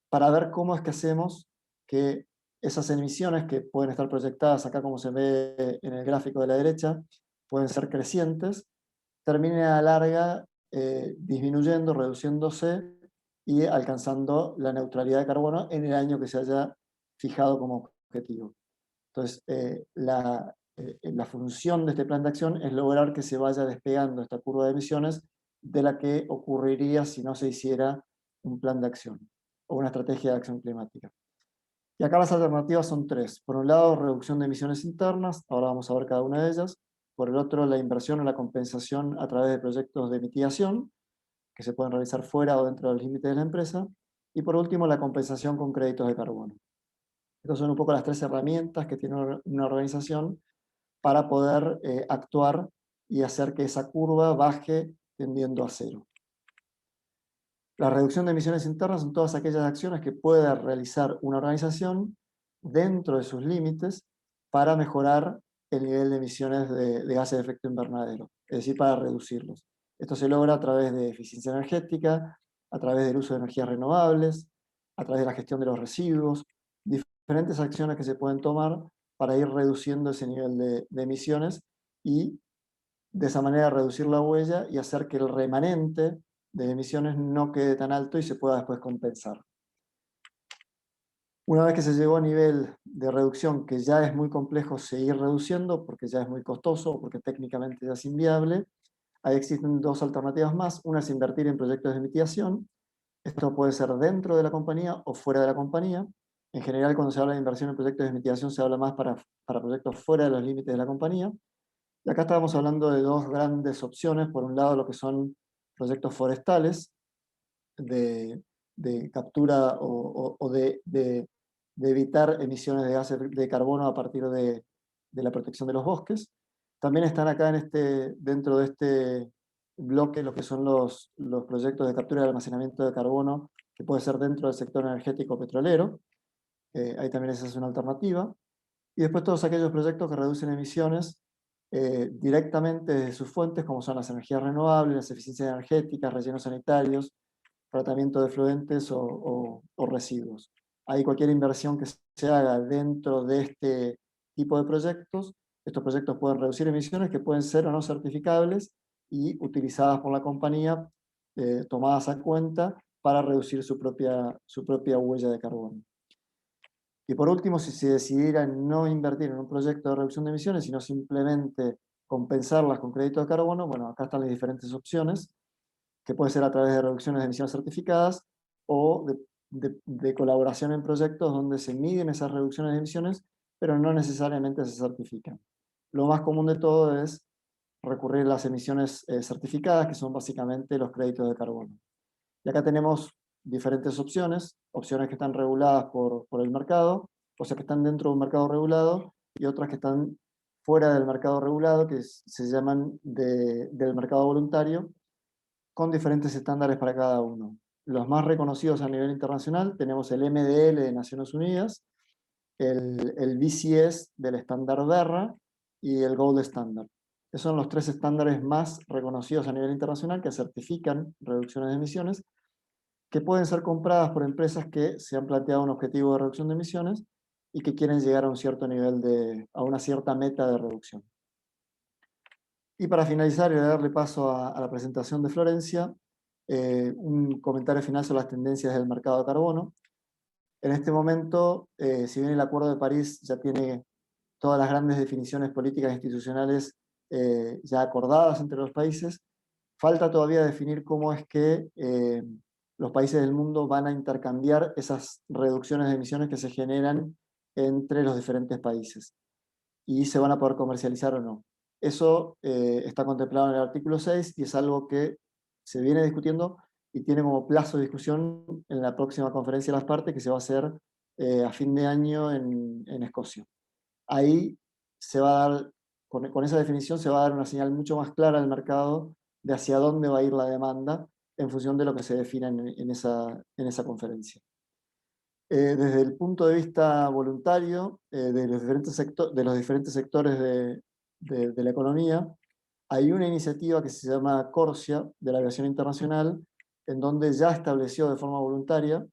para ver cómo es que hacemos que esas emisiones que pueden estar proyectadas acá, como se ve en el gráfico de la derecha, pueden ser crecientes, terminen a la larga disminuyendo, reduciéndose y alcanzando la neutralidad de carbono en el año que se haya fijado como objetivo. Entonces, la función de este plan de acción es lograr que se vaya despegando esta curva de emisiones de la que ocurriría si no se hiciera un plan de acción o una estrategia de acción climática. Y acá las alternativas son tres. Por un lado, reducción de emisiones internas, ahora vamos a ver cada una de ellas. Por el otro, la inversión o la compensación a través de proyectos de mitigación, que se pueden realizar fuera o dentro del límite de la empresa. Y por último, la compensación con créditos de carbono. Estas son un poco las tres herramientas que tiene una organización para poder actuar y hacer que esa curva baje tendiendo a cero. La reducción de emisiones internas son todas aquellas acciones que pueda realizar una organización dentro de sus límites para mejorar el nivel de emisiones de gases de efecto invernadero, es decir, para reducirlos. Esto se logra a través de eficiencia energética, a través del uso de energías renovables, a través de la gestión de los residuos, diferentes acciones que se pueden tomar para ir reduciendo ese nivel de emisiones y de esa manera reducir la huella y hacer que el remanente de emisiones no quede tan alto y se pueda después compensar. Una vez que se llegó a nivel de reducción que ya es muy complejo seguir reduciendo, porque ya es muy costoso, porque técnicamente ya es inviable, ahí existen dos alternativas más. Una es invertir en proyectos de mitigación. Esto puede ser dentro de la compañía o fuera de la compañía. En general, cuando se habla de inversión en proyectos de mitigación, se habla más para proyectos fuera de los límites de la compañía. Y acá estábamos hablando de dos grandes opciones. Por un lado, lo que son proyectos forestales, de captura o de evitar emisiones de gases de carbono a partir de la protección de los bosques. También están acá dentro de este bloque lo que son los proyectos de captura y almacenamiento de carbono, que puede ser dentro del sector energético petrolero. Ahí también esa es una alternativa. Y después todos aquellos proyectos que reducen emisiones directamente desde sus fuentes, como son las energías renovables, las eficiencias energéticas, rellenos sanitarios, tratamiento de efluentes o residuos. Ahí cualquier inversión que se haga dentro de este tipo de proyectos, estos proyectos pueden reducir emisiones que pueden ser o no certificables y utilizadas por la compañía, tomadas a cuenta para reducir su propia huella de carbono. Y por último, si se decidiera no invertir en un proyecto de reducción de emisiones, sino simplemente compensarlas con crédito de carbono, bueno, acá están las diferentes opciones, que puede ser a través de reducciones de emisiones certificadas o de colaboración en proyectos donde se miden esas reducciones de emisiones, pero no necesariamente se certifican. Lo más común de todo es recurrir a las emisiones certificadas, que son básicamente los créditos de carbono. Y acá tenemos diferentes opciones que están reguladas por el mercado, o sea que están dentro de un mercado regulado, y otras que están fuera del mercado regulado, que se llaman del mercado voluntario, con diferentes estándares para cada uno. Los más reconocidos a nivel internacional tenemos el MDL de Naciones Unidas, el BCS del estándar Verra y el Gold Standard. Esos son los tres estándares más reconocidos a nivel internacional que certifican reducciones de emisiones, que pueden ser compradas por empresas que se han planteado un objetivo de reducción de emisiones y que quieren llegar a un cierto nivel a una cierta meta de reducción. Y para finalizar y darle paso a la presentación de Florencia, un comentario final sobre las tendencias del mercado de carbono. En este momento, si bien el Acuerdo de París ya tiene todas las grandes definiciones políticas e institucionales ya acordadas entre los países, falta todavía definir cómo es que los países del mundo van a intercambiar esas reducciones de emisiones que se generan entre los diferentes países y se van a poder comercializar o no. Eso está contemplado en el artículo 6 y es algo que se viene discutiendo y tiene como plazo de discusión en la próxima conferencia de las partes que se va a hacer a fin de año en Escocia. Ahí se va a dar, con esa definición se va a dar una señal mucho más clara al mercado de hacia dónde va a ir la demanda en función de lo que se defina en esa conferencia. Desde el punto de vista voluntario de los diferentes sectores de la economía, hay una iniciativa que se llama CORSIA, de la aviación internacional, en donde ya estableció de forma voluntaria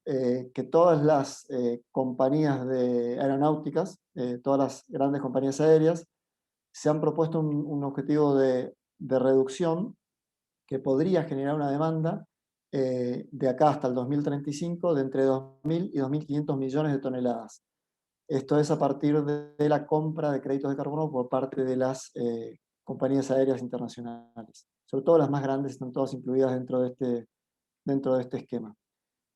que todas las compañías aeronáuticas, todas las grandes compañías aéreas, se han propuesto un objetivo de reducción que podría generar una demanda de acá hasta el 2035 de entre 2.000 y 2.500 millones de toneladas. Esto es a partir de la compra de créditos de carbono por parte de las compañías aéreas internacionales. Sobre todo las más grandes están todas incluidas dentro de este esquema.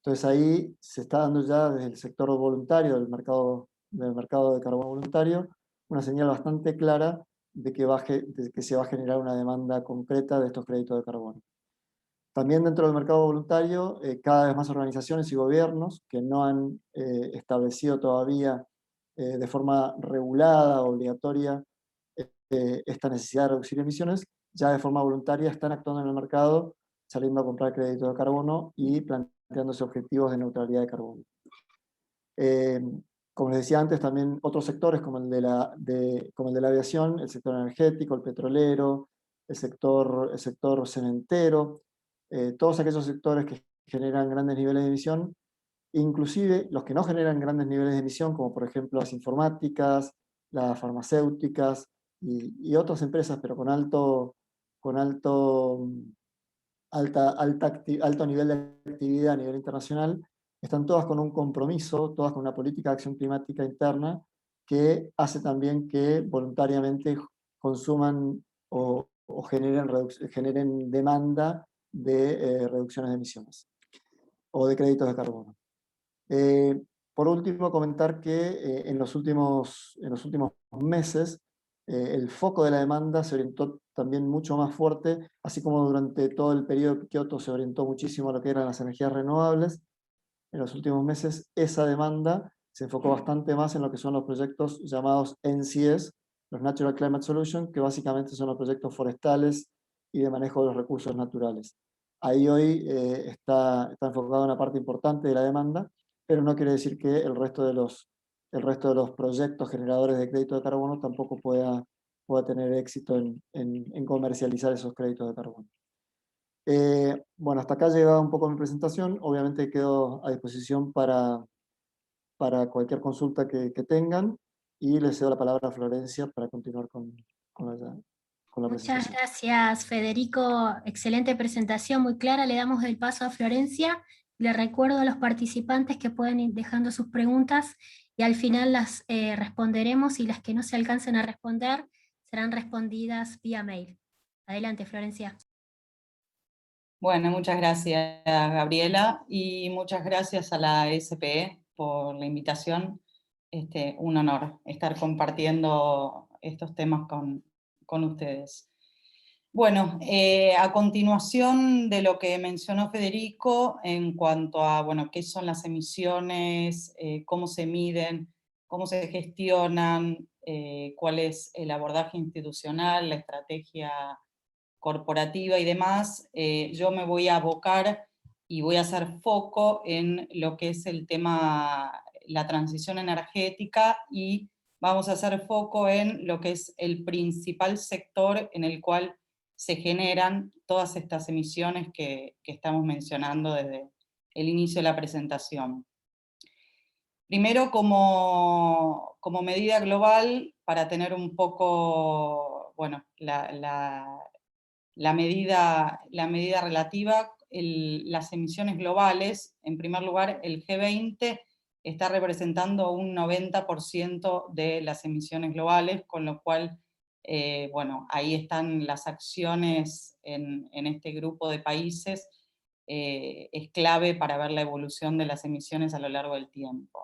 Entonces ahí se está dando ya desde el sector voluntario del mercado de carbono voluntario una señal bastante clara de que se va a generar una demanda concreta de estos créditos de carbono. También dentro del mercado voluntario, cada vez más organizaciones y gobiernos que no han establecido todavía de forma regulada, obligatoria, esta necesidad de reducir emisiones, ya de forma voluntaria están actuando en el mercado, saliendo a comprar créditos de carbono y planteándose objetivos de neutralidad de carbono. Como les decía antes, también otros sectores como el de la aviación, el sector energético, el petrolero, el sector cementero, todos aquellos sectores que generan grandes niveles de emisión, inclusive los que no generan grandes niveles de emisión, como por ejemplo las informáticas, las farmacéuticas y otras empresas, pero con alto nivel de actividad a nivel internacional, están todas con un compromiso, todas con una política de acción climática interna que hace también que voluntariamente consuman o generen demanda de reducciones de emisiones o de créditos de carbono. Por último, comentar que en los últimos meses el foco de la demanda se orientó también mucho más fuerte, así como durante todo el periodo de Kioto se orientó muchísimo a lo que eran las energías renovables. En los últimos meses esa demanda se enfocó bastante más en lo que son los proyectos llamados NCS, los Natural Climate Solutions, que básicamente son los proyectos forestales y de manejo de los recursos naturales. Ahí hoy está enfocada una parte importante de la demanda, pero no quiere decir que el resto de los proyectos generadores de crédito de carbono tampoco pueda tener éxito en comercializar esos créditos de carbono. Bueno, hasta acá llegaba un poco mi presentación. Obviamente quedo a disposición para cualquier consulta que tengan, y les cedo la palabra a Florencia para continuar con la Muchas presentación. gracias, Federico. Excelente presentación, muy clara. Le damos el paso a Florencia. Le recuerdo a los participantes que pueden ir dejando sus preguntas y al final las responderemos, y las que no se alcancen a responder serán respondidas vía mail. Adelante, Florencia. Bueno, muchas gracias, Gabriela, y muchas gracias a la SPE por la invitación. Un honor estar compartiendo estos temas con ustedes. Bueno, a continuación de lo que mencionó Federico en cuanto a, bueno, qué son las emisiones, cómo se miden, cómo se gestionan, cuál es el abordaje institucional, la estrategia corporativa y demás, yo me voy a abocar y voy a hacer foco en lo que es el tema, la transición energética, y vamos a hacer foco en lo que es el principal sector en el cual se generan todas estas emisiones que estamos mencionando desde el inicio de la presentación. Primero, como medida global, para tener un poco, bueno, la medida relativa, las emisiones globales. En primer lugar, el G20 está representando un 90% de las emisiones globales, con lo cual, bueno, ahí están las acciones en este grupo de países, es clave para ver la evolución de las emisiones a lo largo del tiempo.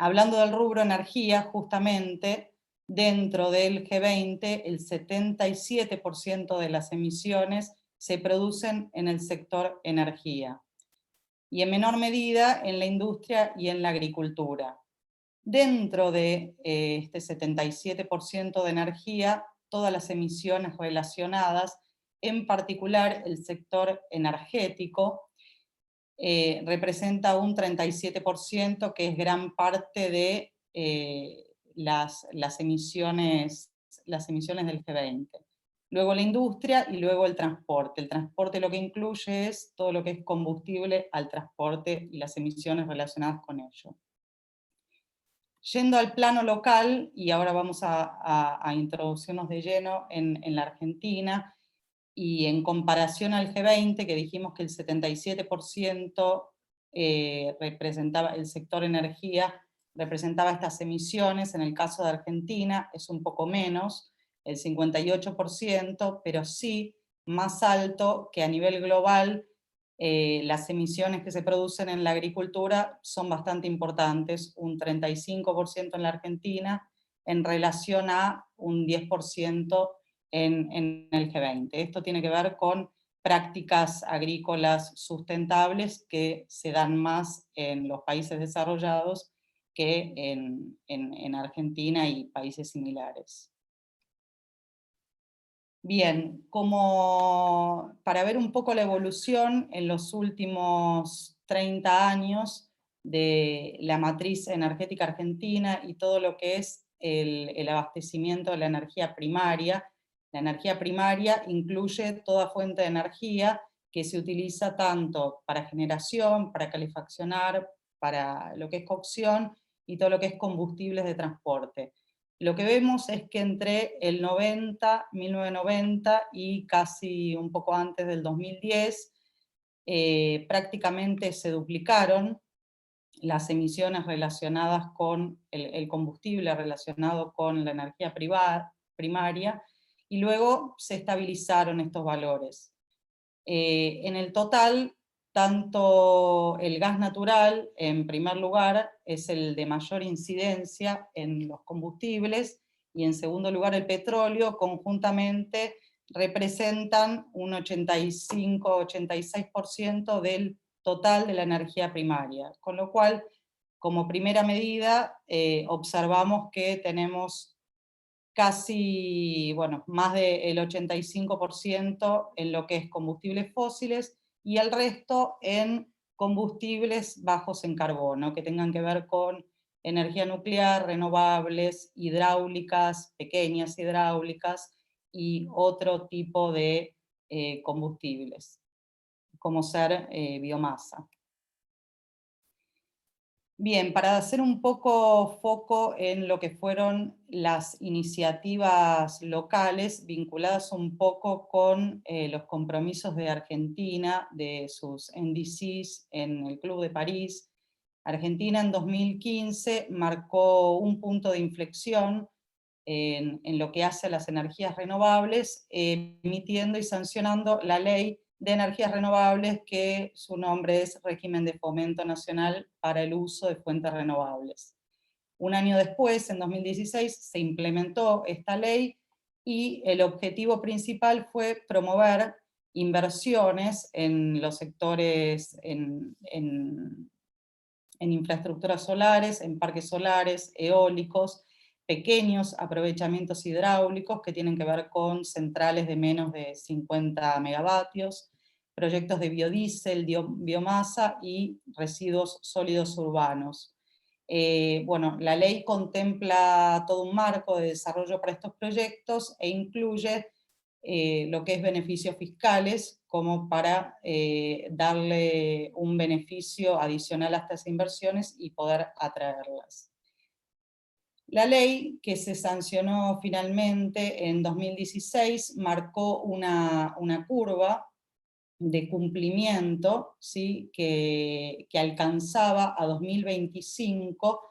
Hablando del rubro energía, justamente, dentro del G20, el 77% de las emisiones se producen en el sector energía, y en menor medida en la industria y en la agricultura. Dentro de este 77% de energía, todas las emisiones relacionadas, en particular el sector energético, representa un 37%, que es gran parte de las emisiones del G20. Luego la industria y luego el transporte. El transporte lo que incluye es todo lo que es combustible al transporte y las emisiones relacionadas con ello. Yendo al plano local, y ahora vamos a introducirnos de lleno en la Argentina, y en comparación al G20, que dijimos que el 77% representaba, el sector energía representaba estas emisiones, en el caso de Argentina es un poco menos, el 58%, pero sí más alto que a nivel global. Las emisiones que se producen en la agricultura son bastante importantes, un 35% en la Argentina, en relación a un 10% en el G20. Esto tiene que ver con prácticas agrícolas sustentables que se dan más en los países desarrollados que en Argentina y países similares. Bien, como para ver un poco la evolución en los últimos 30 años de la matriz energética argentina y todo lo que es el abastecimiento de la energía primaria. La energía primaria incluye toda fuente de energía que se utiliza tanto para generación, para calefaccionar, para lo que es cocción y todo lo que es combustibles de transporte. Lo que vemos es que entre el 1990 y casi un poco antes del 2010, prácticamente se duplicaron las emisiones relacionadas con el combustible relacionado con la energía primaria, y luego se estabilizaron estos valores. En el total, tanto el gas natural, en primer lugar, es el de mayor incidencia en los combustibles, y en segundo lugar el petróleo, conjuntamente representan un 85-86% del total de la energía primaria, con lo cual, como primera medida, observamos que tenemos casi, bueno, más del 85% en lo que es combustibles fósiles, y el resto en combustibles bajos en carbono, que tengan que ver con energía nuclear, renovables, hidráulicas, pequeñas hidráulicas, y otro tipo de combustibles, como ser biomasa. Bien, para hacer un poco foco en lo que fueron las iniciativas locales vinculadas un poco con los compromisos de Argentina, de sus NDCs en el Club de París. Argentina en 2015 marcó un punto de inflexión en lo que hace a las energías renovables, emitiendo y sancionando la ley de energías renovables, que su nombre es Régimen de Fomento Nacional para el Uso de Fuentes Renovables. Un año después, en 2016, se implementó esta ley, y el objetivo principal fue promover inversiones en los sectores, en infraestructuras solares, en parques solares, eólicos, pequeños aprovechamientos hidráulicos que tienen que ver con centrales de menos de 50 megavatios, proyectos de biodiesel, biomasa y residuos sólidos urbanos. Bueno, la ley contempla todo un marco de desarrollo para estos proyectos e incluye lo que es beneficios fiscales, como para darle un beneficio adicional a estas inversiones y poder atraerlas. La ley, que se sancionó finalmente en 2016, marcó una curva de cumplimiento, ¿sí? que alcanzaba a 2025,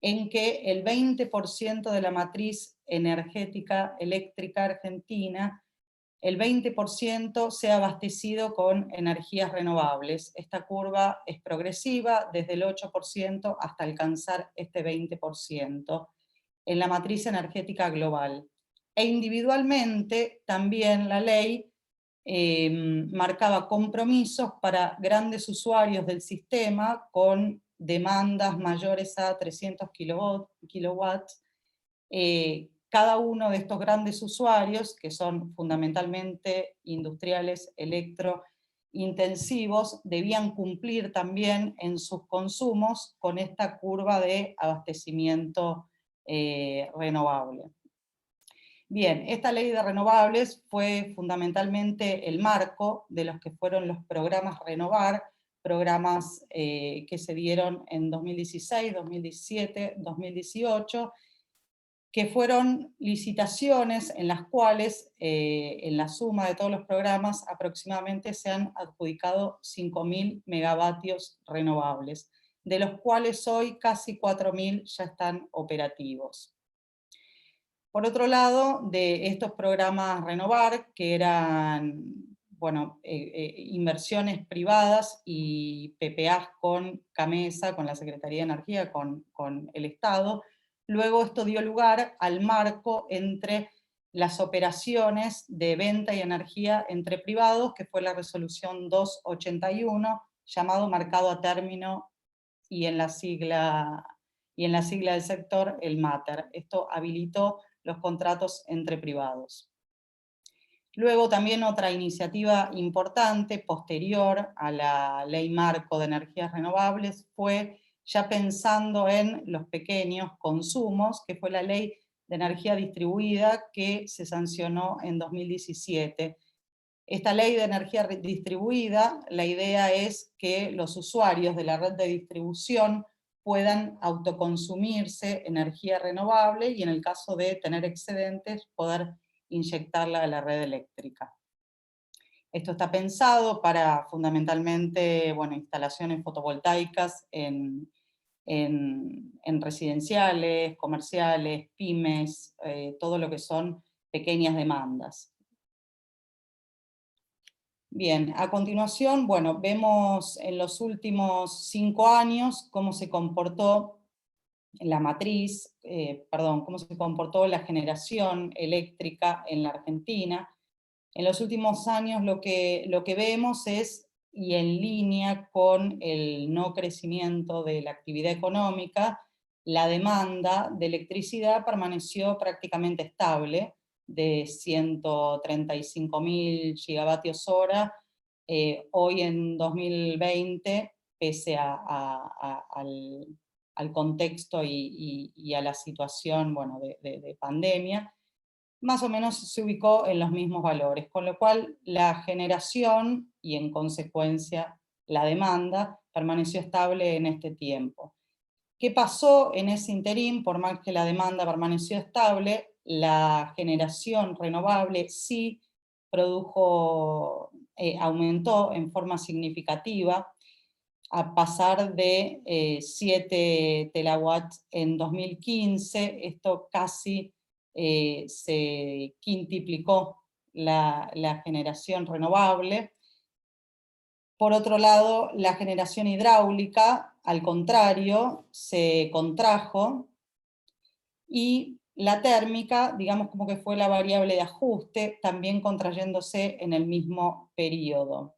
en que el 20% de la matriz energética eléctrica argentina, el 20% sea abastecido con energías renovables. Esta curva es progresiva, desde el 8% hasta alcanzar este 20% en la matriz energética global. E individualmente también la ley marcaba compromisos para grandes usuarios del sistema con demandas mayores a 300 kilowatts. Cada uno de estos grandes usuarios, que son fundamentalmente industriales electrointensivos, debían cumplir también en sus consumos con esta curva de abastecimiento renovable. Bien, esta ley de renovables fue fundamentalmente el marco de los que fueron los programas Renovar, programas que se dieron en 2016, 2017, 2018, que fueron licitaciones en las cuales, en la suma de todos los programas, aproximadamente se han adjudicado 5.000 megavatios renovables, de los cuales hoy casi 4.000 ya están operativos. Por otro lado, de estos programas Renovar, que eran, bueno, inversiones privadas y PPAs con CAMESA, con la Secretaría de Energía, con el Estado, luego esto dio lugar al marco entre las operaciones de venta y energía entre privados, que fue la resolución 281, llamado marcado a término, y en la sigla del sector, el MATER. Esto habilitó los contratos entre privados. Luego también otra iniciativa importante posterior a la Ley Marco de Energías Renovables fue, ya pensando en los pequeños consumos, que fue la Ley de Energía Distribuida, que se sancionó en 2017. Esta ley de energía distribuida, la idea es que los usuarios de la red de distribución puedan autoconsumirse energía renovable, y en el caso de tener excedentes, poder inyectarla a la red eléctrica. Esto está pensado para fundamentalmente, bueno, instalaciones fotovoltaicas en residenciales, comerciales, pymes, todo lo que son pequeñas demandas. Bien, a continuación, bueno, vemos en los últimos 5 años cómo se comportó la matriz, cómo se comportó la generación eléctrica en la Argentina. En los últimos años lo que vemos es, y en línea con el no crecimiento de la actividad económica, la demanda de electricidad permaneció prácticamente estable, de 135.000 gigavatios hora, hoy en 2020, pese al contexto y a la situación, bueno, de pandemia, más o menos se ubicó en los mismos valores, con lo cual la generación y en consecuencia la demanda permaneció estable en este tiempo. ¿Qué pasó en ese interín? Por más que la demanda permaneció estable, la generación renovable sí aumentó en forma significativa, a pasar de 7 terawatts en 2015, esto casi se quintuplicó la generación renovable. Por otro lado, la generación hidráulica, al contrario, se contrajo, y la térmica, digamos como que fue la variable de ajuste, también contrayéndose en el mismo periodo.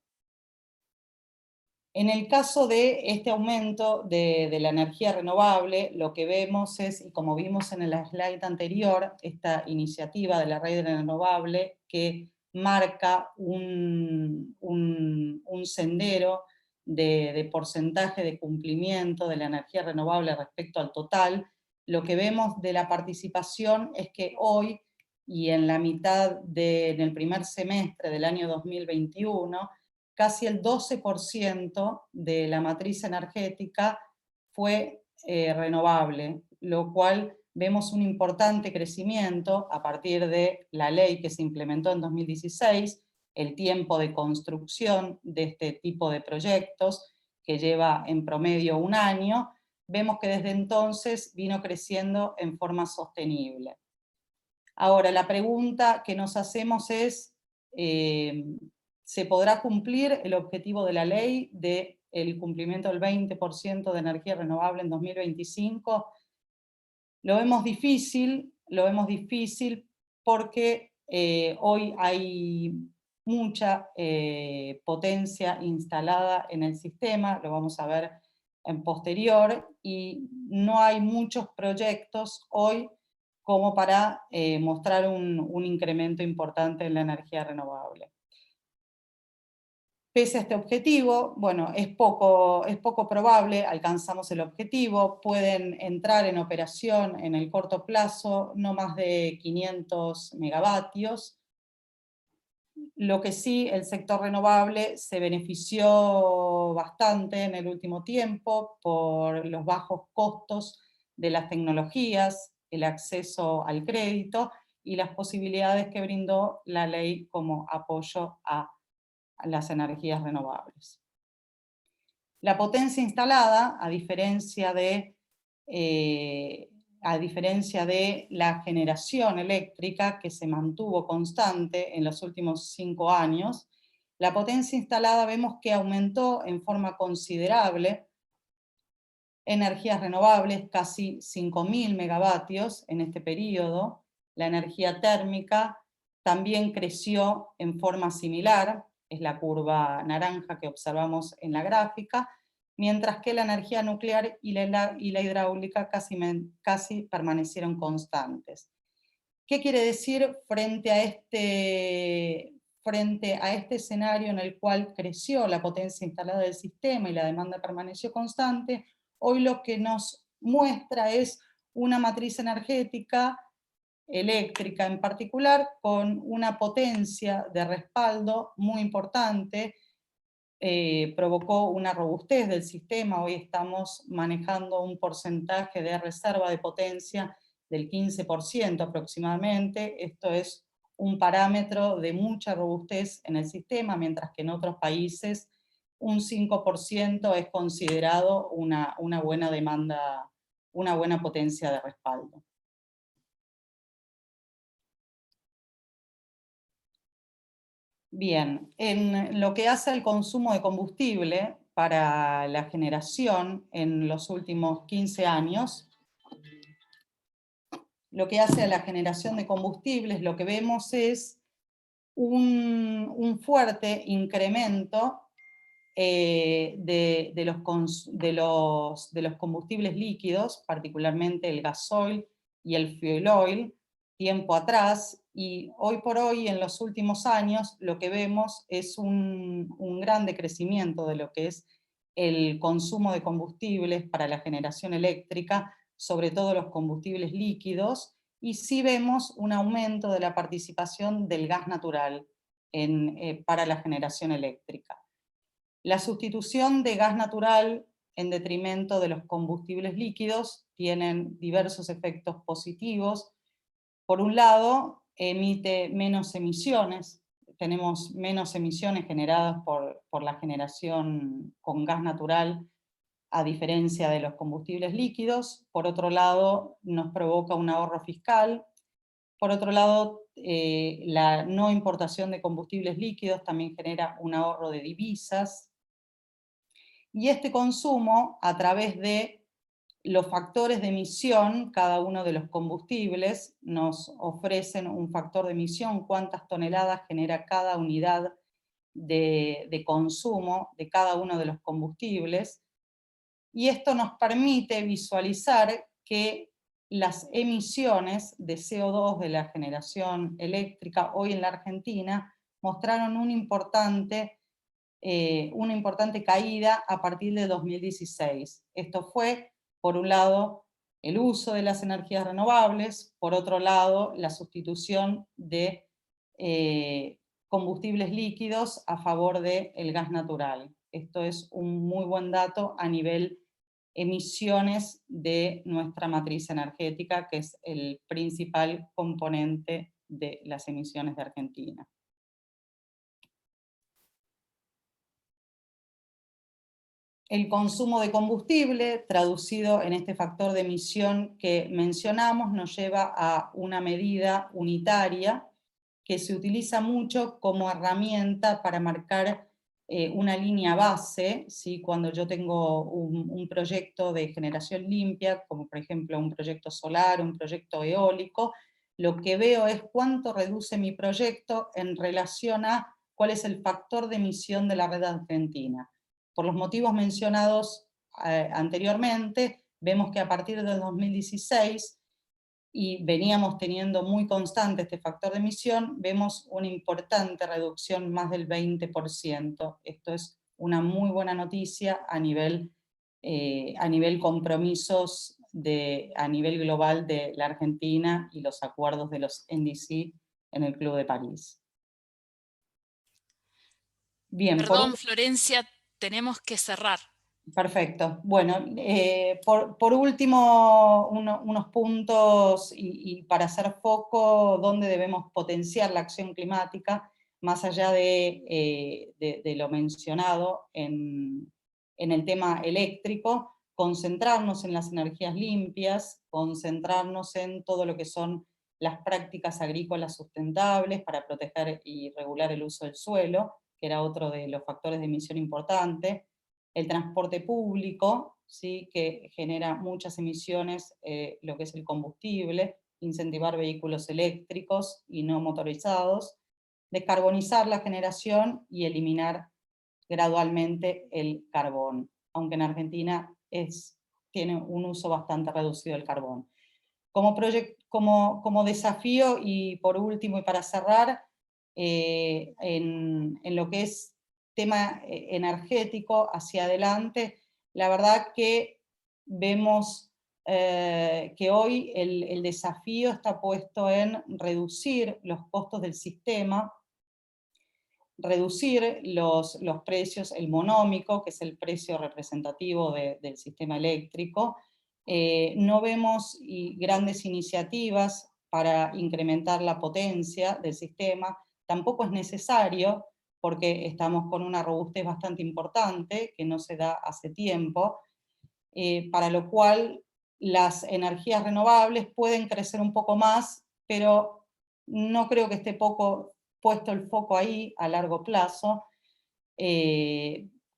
En el caso de este aumento de la energía renovable, lo que vemos es, y como vimos en el slide anterior, esta iniciativa de la red renovable que marca un sendero de porcentaje de cumplimiento de la energía renovable respecto al total. Lo que vemos de la participación es que hoy, y en la mitad en el primer semestre del año 2021, casi el 12% de la matriz energética fue renovable, lo cual vemos un importante crecimiento a partir de la ley que se implementó en 2016, el tiempo de construcción de este tipo de proyectos, que lleva en promedio 1 año, vemos que desde entonces vino creciendo en forma sostenible. Ahora, la pregunta que nos hacemos es, ¿se podrá cumplir el objetivo de la ley del cumplimiento del 20% de energía renovable en 2025? Lo vemos difícil porque hoy hay mucha potencia instalada en el sistema, lo vamos a ver en posterior, y no hay muchos proyectos hoy como para mostrar un incremento importante en la energía renovable. Pese a este objetivo, bueno, es poco probable, alcanzamos el objetivo, pueden entrar en operación en el corto plazo no más de 500 megavatios. Lo que sí, el sector renovable se benefició bastante en el último tiempo por los bajos costos de las tecnologías, el acceso al crédito y las posibilidades que brindó la ley como apoyo a las energías renovables. La potencia instalada, a diferencia de la generación eléctrica, que se mantuvo constante en los últimos 5 años, la potencia instalada vemos que aumentó en forma considerable. Energías renovables, casi 5.000 megavatios en este periodo. La energía térmica también creció en forma similar, es la curva naranja que observamos en la gráfica, mientras que la energía nuclear y la hidráulica casi permanecieron constantes. ¿Qué quiere decir frente a este escenario en el cual creció la potencia instalada del sistema y la demanda permaneció constante? Hoy lo que nos muestra es una matriz energética eléctrica en particular, con una potencia de respaldo muy importante, provocó una robustez del sistema. Hoy estamos manejando un porcentaje de reserva de potencia del 15% aproximadamente. Esto es un parámetro de mucha robustez en el sistema, mientras que en otros países un 5% es considerado una buena demanda, una buena potencia de respaldo. Bien, en lo que hace al consumo de combustible para la generación en los últimos 15 años, lo que hace a la generación de combustibles, lo que vemos es un fuerte incremento de los combustibles líquidos, particularmente el gasoil y el fuel oil, tiempo atrás, y hoy por hoy, en los últimos años, lo que vemos es un gran decrecimiento de lo que es el consumo de combustibles para la generación eléctrica, sobre todo los combustibles líquidos, y sí vemos un aumento de la participación del gas natural para la generación eléctrica. La sustitución de gas natural en detrimento de los combustibles líquidos tienen diversos efectos positivos. Por un lado, emite menos emisiones, tenemos menos emisiones generadas por la generación con gas natural, a diferencia de los combustibles líquidos. Por otro lado, nos provoca un ahorro fiscal. Por otro lado, la no importación de combustibles líquidos también genera un ahorro de divisas. Y este consumo, a través de los factores de emisión, cada uno de los combustibles nos ofrecen un factor de emisión, cuántas toneladas genera cada unidad de consumo de cada uno de los combustibles, y esto nos permite visualizar que las emisiones de CO2 de la generación eléctrica hoy en la Argentina mostraron una importante caída a partir de 2016. Esto fue, por un lado, el uso de las energías renovables, por otro lado, la sustitución de combustibles líquidos a favor del gas natural. Esto es un muy buen dato a nivel emisiones de nuestra matriz energética, que es el principal componente de las emisiones de Argentina. El consumo de combustible, traducido en este factor de emisión que mencionamos, nos lleva a una medida unitaria que se utiliza mucho como herramienta para marcar una línea base, ¿sí? Cuando yo tengo un proyecto de generación limpia, como por ejemplo un proyecto solar, un proyecto eólico, lo que veo es cuánto reduce mi proyecto en relación a cuál es el factor de emisión de la red argentina. Por los motivos mencionados anteriormente, vemos que a partir del 2016, y veníamos teniendo muy constante este factor de emisión, vemos una importante reducción, más del 20%. Esto es una muy buena noticia a nivel compromisos a nivel global de la Argentina y los acuerdos de los NDC en el Club de París. Bien, perdón, Florencia, tenemos que cerrar. Perfecto. Bueno, por último, unos puntos y para hacer foco dónde debemos potenciar la acción climática, más allá de lo mencionado en el tema eléctrico, concentrarnos en las energías limpias, concentrarnos en todo lo que son las prácticas agrícolas sustentables para proteger y regular el uso del suelo, que era otro de los factores de emisión importante. El transporte público, ¿sí? Que genera muchas emisiones, lo que es el combustible, incentivar vehículos eléctricos y no motorizados, descarbonizar la generación y eliminar gradualmente el carbón, aunque en Argentina tiene un uso bastante reducido del carbón. Como desafío, y por último y para cerrar, en lo que es tema energético hacia adelante, la verdad que vemos que hoy el desafío está puesto en reducir los costos del sistema, reducir los precios, el monómico, que es el precio representativo del sistema eléctrico. No vemos grandes iniciativas para incrementar la potencia del sistema. Tampoco es necesario, porque estamos con una robustez bastante importante, que no se da hace tiempo, para lo cual las energías renovables pueden crecer un poco más, pero no creo que esté poco puesto el foco ahí a largo plazo,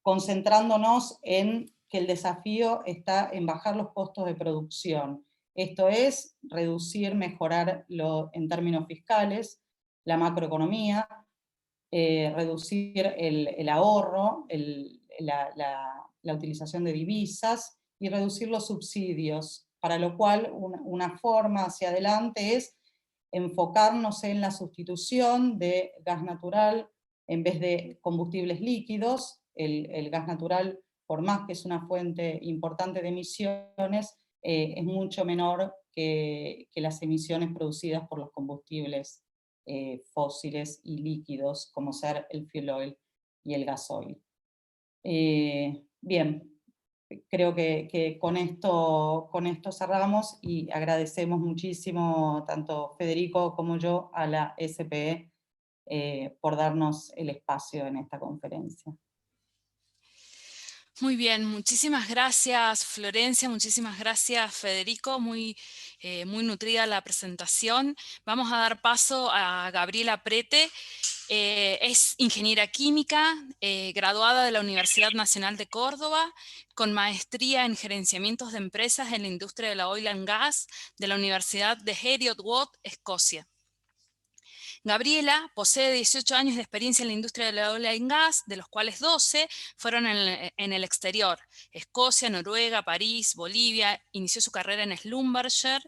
concentrándonos en que el desafío está en bajar los costos de producción. Esto es reducir, mejorar en términos fiscales, la macroeconomía, reducir el ahorro, la utilización de divisas y reducir los subsidios, para lo cual una forma hacia adelante es enfocarnos en la sustitución de gas natural en vez de combustibles líquidos. El gas natural, por más que es una fuente importante de emisiones, es mucho menor que las emisiones producidas por los combustibles fósiles y líquidos, como ser el fuel oil y el gasoil. Bien, creo que con esto cerramos, y agradecemos muchísimo, tanto Federico como yo, a la SPE por darnos el espacio en esta conferencia. Muy bien, muchísimas gracias Florencia, muchísimas gracias Federico, muy nutrida la presentación. Vamos a dar paso a Gabriela Prete. Es ingeniera química, graduada de la Universidad Nacional de Córdoba, con maestría en gerenciamientos de empresas en la industria de la oil and gas de la Universidad de Heriot-Watt, Escocia. Gabriela posee 18 años de experiencia en la industria de la oil and gas, de los cuales 12 fueron en el exterior: Escocia, Noruega, París, Bolivia. Inició su carrera en Schlumberger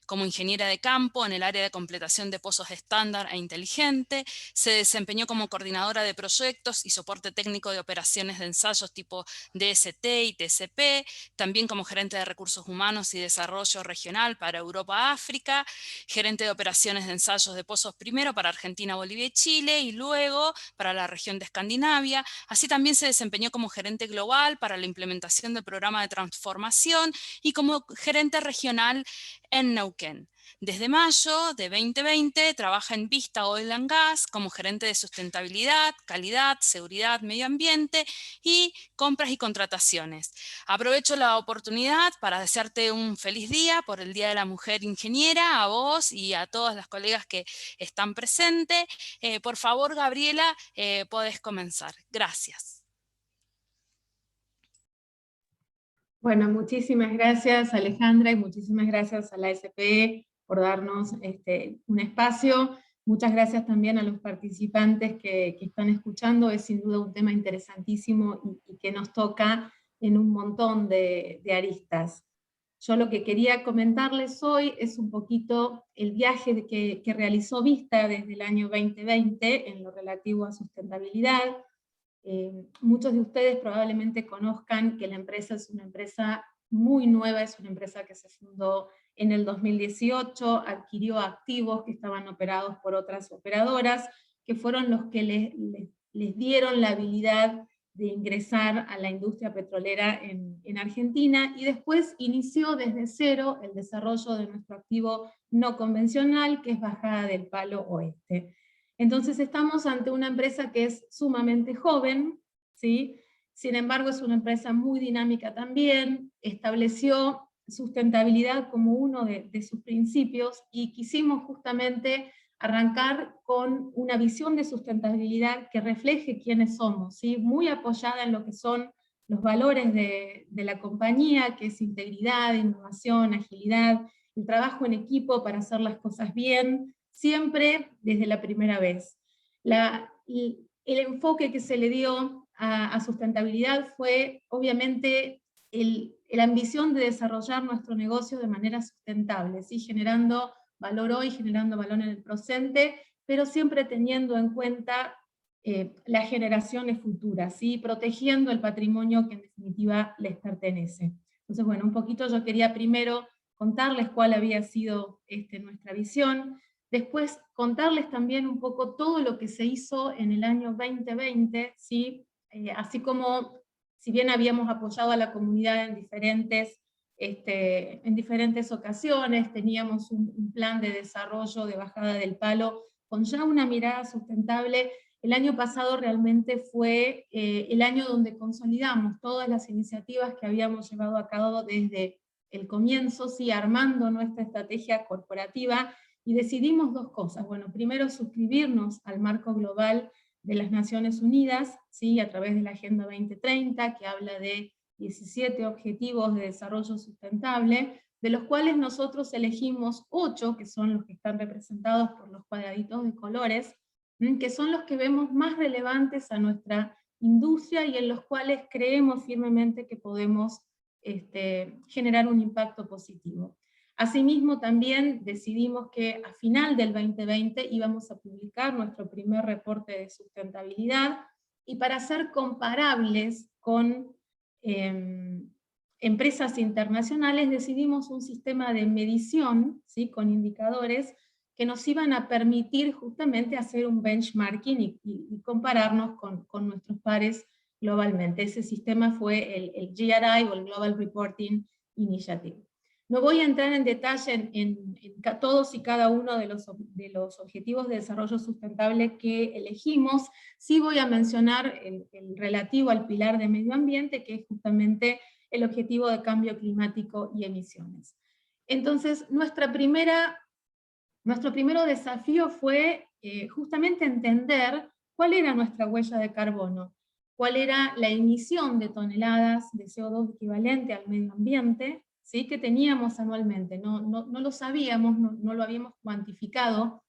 como ingeniera de campo en el área de completación de pozos estándar e inteligente. Se desempeñó como coordinadora de proyectos y soporte técnico de operaciones de ensayos tipo DST y TCP, también como gerente de recursos humanos y desarrollo regional para Europa-África, gerente de operaciones de ensayos de pozos primero para Argentina, Bolivia y Chile, y luego para la región de Escandinavia. Así también se desempeñó como gerente global para la implementación del programa de transformación y como gerente regional en Neuquén. Desde mayo de 2020 trabaja en Vista Oil and Gas como gerente de sustentabilidad, calidad, seguridad, medio ambiente y compras y contrataciones. Aprovecho la oportunidad para desearte un feliz día por el Día de la Mujer Ingeniera, a vos y a todas las colegas que están presentes. Por favor, Gabriela, podés comenzar. Gracias. Bueno, muchísimas gracias Alejandra y muchísimas gracias a la SPE por darnos un espacio. Muchas gracias también a los participantes que están escuchando. Es sin duda un tema interesantísimo y que nos toca en un montón de aristas. Yo lo que quería comentarles hoy es un poquito el viaje que realizó Vista desde el año 2020 en lo relativo a sustentabilidad. Muchos de ustedes probablemente conozcan que la empresa es una empresa muy nueva, es una empresa que se fundó en el 2018, adquirió activos que estaban operados por otras operadoras, que fueron los que les dieron la habilidad de ingresar a la industria petrolera en Argentina, y después inició desde cero el desarrollo de nuestro activo no convencional, que es Bajada del Palo Oeste. Entonces estamos ante una empresa que es sumamente joven, ¿sí? Sin embargo es una empresa muy dinámica también, estableció sustentabilidad como uno de sus principios, y quisimos justamente arrancar con una visión de sustentabilidad que refleje quiénes somos, ¿sí? Muy apoyada en lo que son los valores de la compañía, que es integridad, innovación, agilidad, el trabajo en equipo para hacer las cosas bien, siempre desde la primera vez. El enfoque que se le dio a sustentabilidad fue, obviamente, la ambición de desarrollar nuestro negocio de manera sustentable, ¿sí? Generando valor hoy, generando valor en el presente, pero siempre teniendo en cuenta las generaciones futuras, ¿sí? Protegiendo el patrimonio que en definitiva les pertenece. Entonces, bueno, un poquito yo quería primero contarles cuál había sido nuestra visión, después contarles también un poco todo lo que se hizo en el año 2020, ¿sí? Así como, si bien habíamos apoyado a la comunidad en diferentes en diferentes ocasiones, teníamos un plan de desarrollo de bajada del palo con ya una mirada sustentable. El año pasado realmente fue el año donde consolidamos todas las iniciativas que habíamos llevado a cabo desde el comienzo, sí, armando nuestra estrategia corporativa, y decidimos dos cosas. Bueno, primero suscribirnos al marco global de las Naciones Unidas, ¿sí? A través de la Agenda 2030, que habla de 17 objetivos de desarrollo sustentable, de los cuales nosotros elegimos 8, que son los que están representados por los cuadraditos de colores, que son los que vemos más relevantes a nuestra industria y en los cuales creemos firmemente que podemos generar un impacto positivo. Asimismo, también decidimos que a final del 2020 íbamos a publicar nuestro primer reporte de sustentabilidad, y para ser comparables con empresas internacionales decidimos un sistema de medición, ¿sí? Con indicadores que nos iban a permitir justamente hacer un benchmarking y compararnos con nuestros pares globalmente. Ese sistema fue el GRI, o el Global Reporting Initiative. No voy a entrar en detalle en todos y cada uno de los objetivos de desarrollo sustentable que elegimos. Sí voy a mencionar el relativo al pilar de medio ambiente, que es justamente el objetivo de cambio climático y emisiones. Entonces, nuestro primer desafío fue justamente entender cuál era nuestra huella de carbono, cuál era la emisión de toneladas de CO2 equivalente al medio ambiente, ¿sí? Que teníamos anualmente. No lo sabíamos, no lo habíamos cuantificado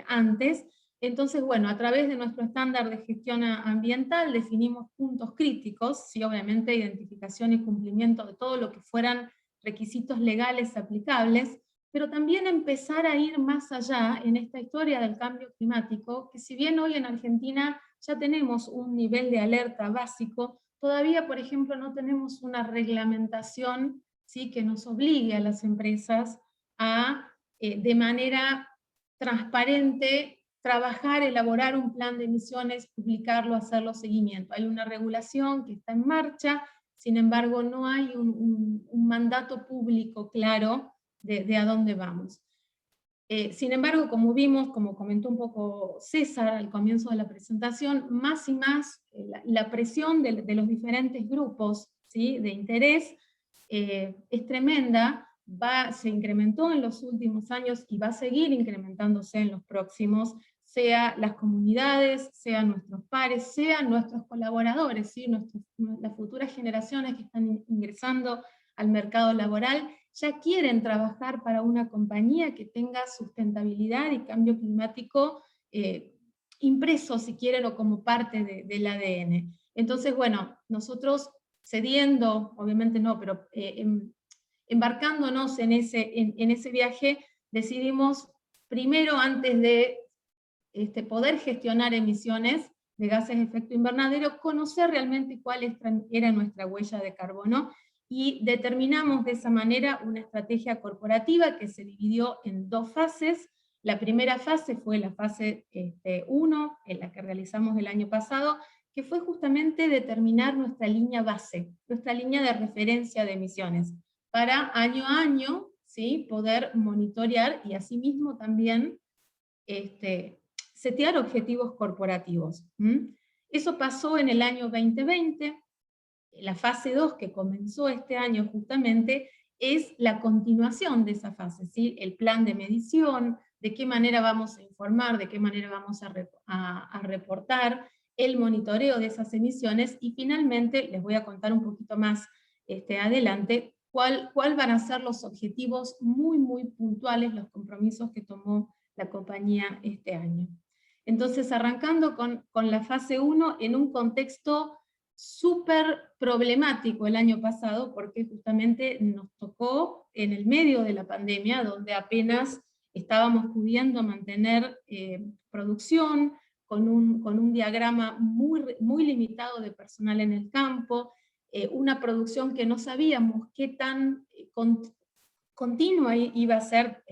antes. Entonces, bueno, a través de nuestro estándar de gestión ambiental definimos puntos críticos, ¿sí? Obviamente identificación y cumplimiento de todo lo que fueran requisitos legales aplicables, pero también empezar a ir más allá en esta historia del cambio climático, que si bien hoy en Argentina ya tenemos un nivel de alerta básico, todavía, por ejemplo, no tenemos una reglamentación, ¿sí? Que nos obligue a las empresas a, de manera transparente, trabajar, elaborar un plan de emisiones, publicarlo, hacerlo seguimiento. Hay una regulación que está en marcha, sin embargo no hay un mandato público claro de a dónde vamos. Sin embargo, como vimos, como comentó un poco César al comienzo de la presentación, más y más la presión de los diferentes grupos, ¿sí? De interés es tremenda, se incrementó en los últimos años y va a seguir incrementándose en los próximos, sea las comunidades, sean nuestros pares, sean nuestros colaboradores, ¿sí? Las futuras generaciones que están ingresando al mercado laboral, ya quieren trabajar para una compañía que tenga sustentabilidad y cambio climático impreso, si quieren, o como parte del ADN. Entonces, bueno, nosotros cediendo, obviamente no, pero embarcándonos en ese viaje, decidimos primero, antes de poder gestionar emisiones de gases de efecto invernadero, conocer realmente cuál era nuestra huella de carbono, y determinamos de esa manera una estrategia corporativa que se dividió en dos fases. La primera fase fue la fase 1, en la que realizamos el año pasado, que fue justamente determinar nuestra línea base, nuestra línea de referencia de emisiones, para año a año, ¿sí? Poder monitorear y asimismo también setear objetivos corporativos. Eso pasó en el año 2020, la fase 2 que comenzó este año justamente es la continuación de esa fase, ¿sí? El plan de medición, de qué manera vamos a informar, de qué manera vamos a reportar, el monitoreo de esas emisiones, y finalmente les voy a contar un poquito más adelante cuál van a ser los objetivos muy, muy puntuales, los compromisos que tomó la compañía este año. Entonces, arrancando con la fase 1, en un contexto súper problemático el año pasado, porque justamente nos tocó en el medio de la pandemia, donde apenas estábamos pudiendo mantener producción, con un diagrama muy limitado de personal en el campo, una producción que no sabíamos qué tan continua iba a ser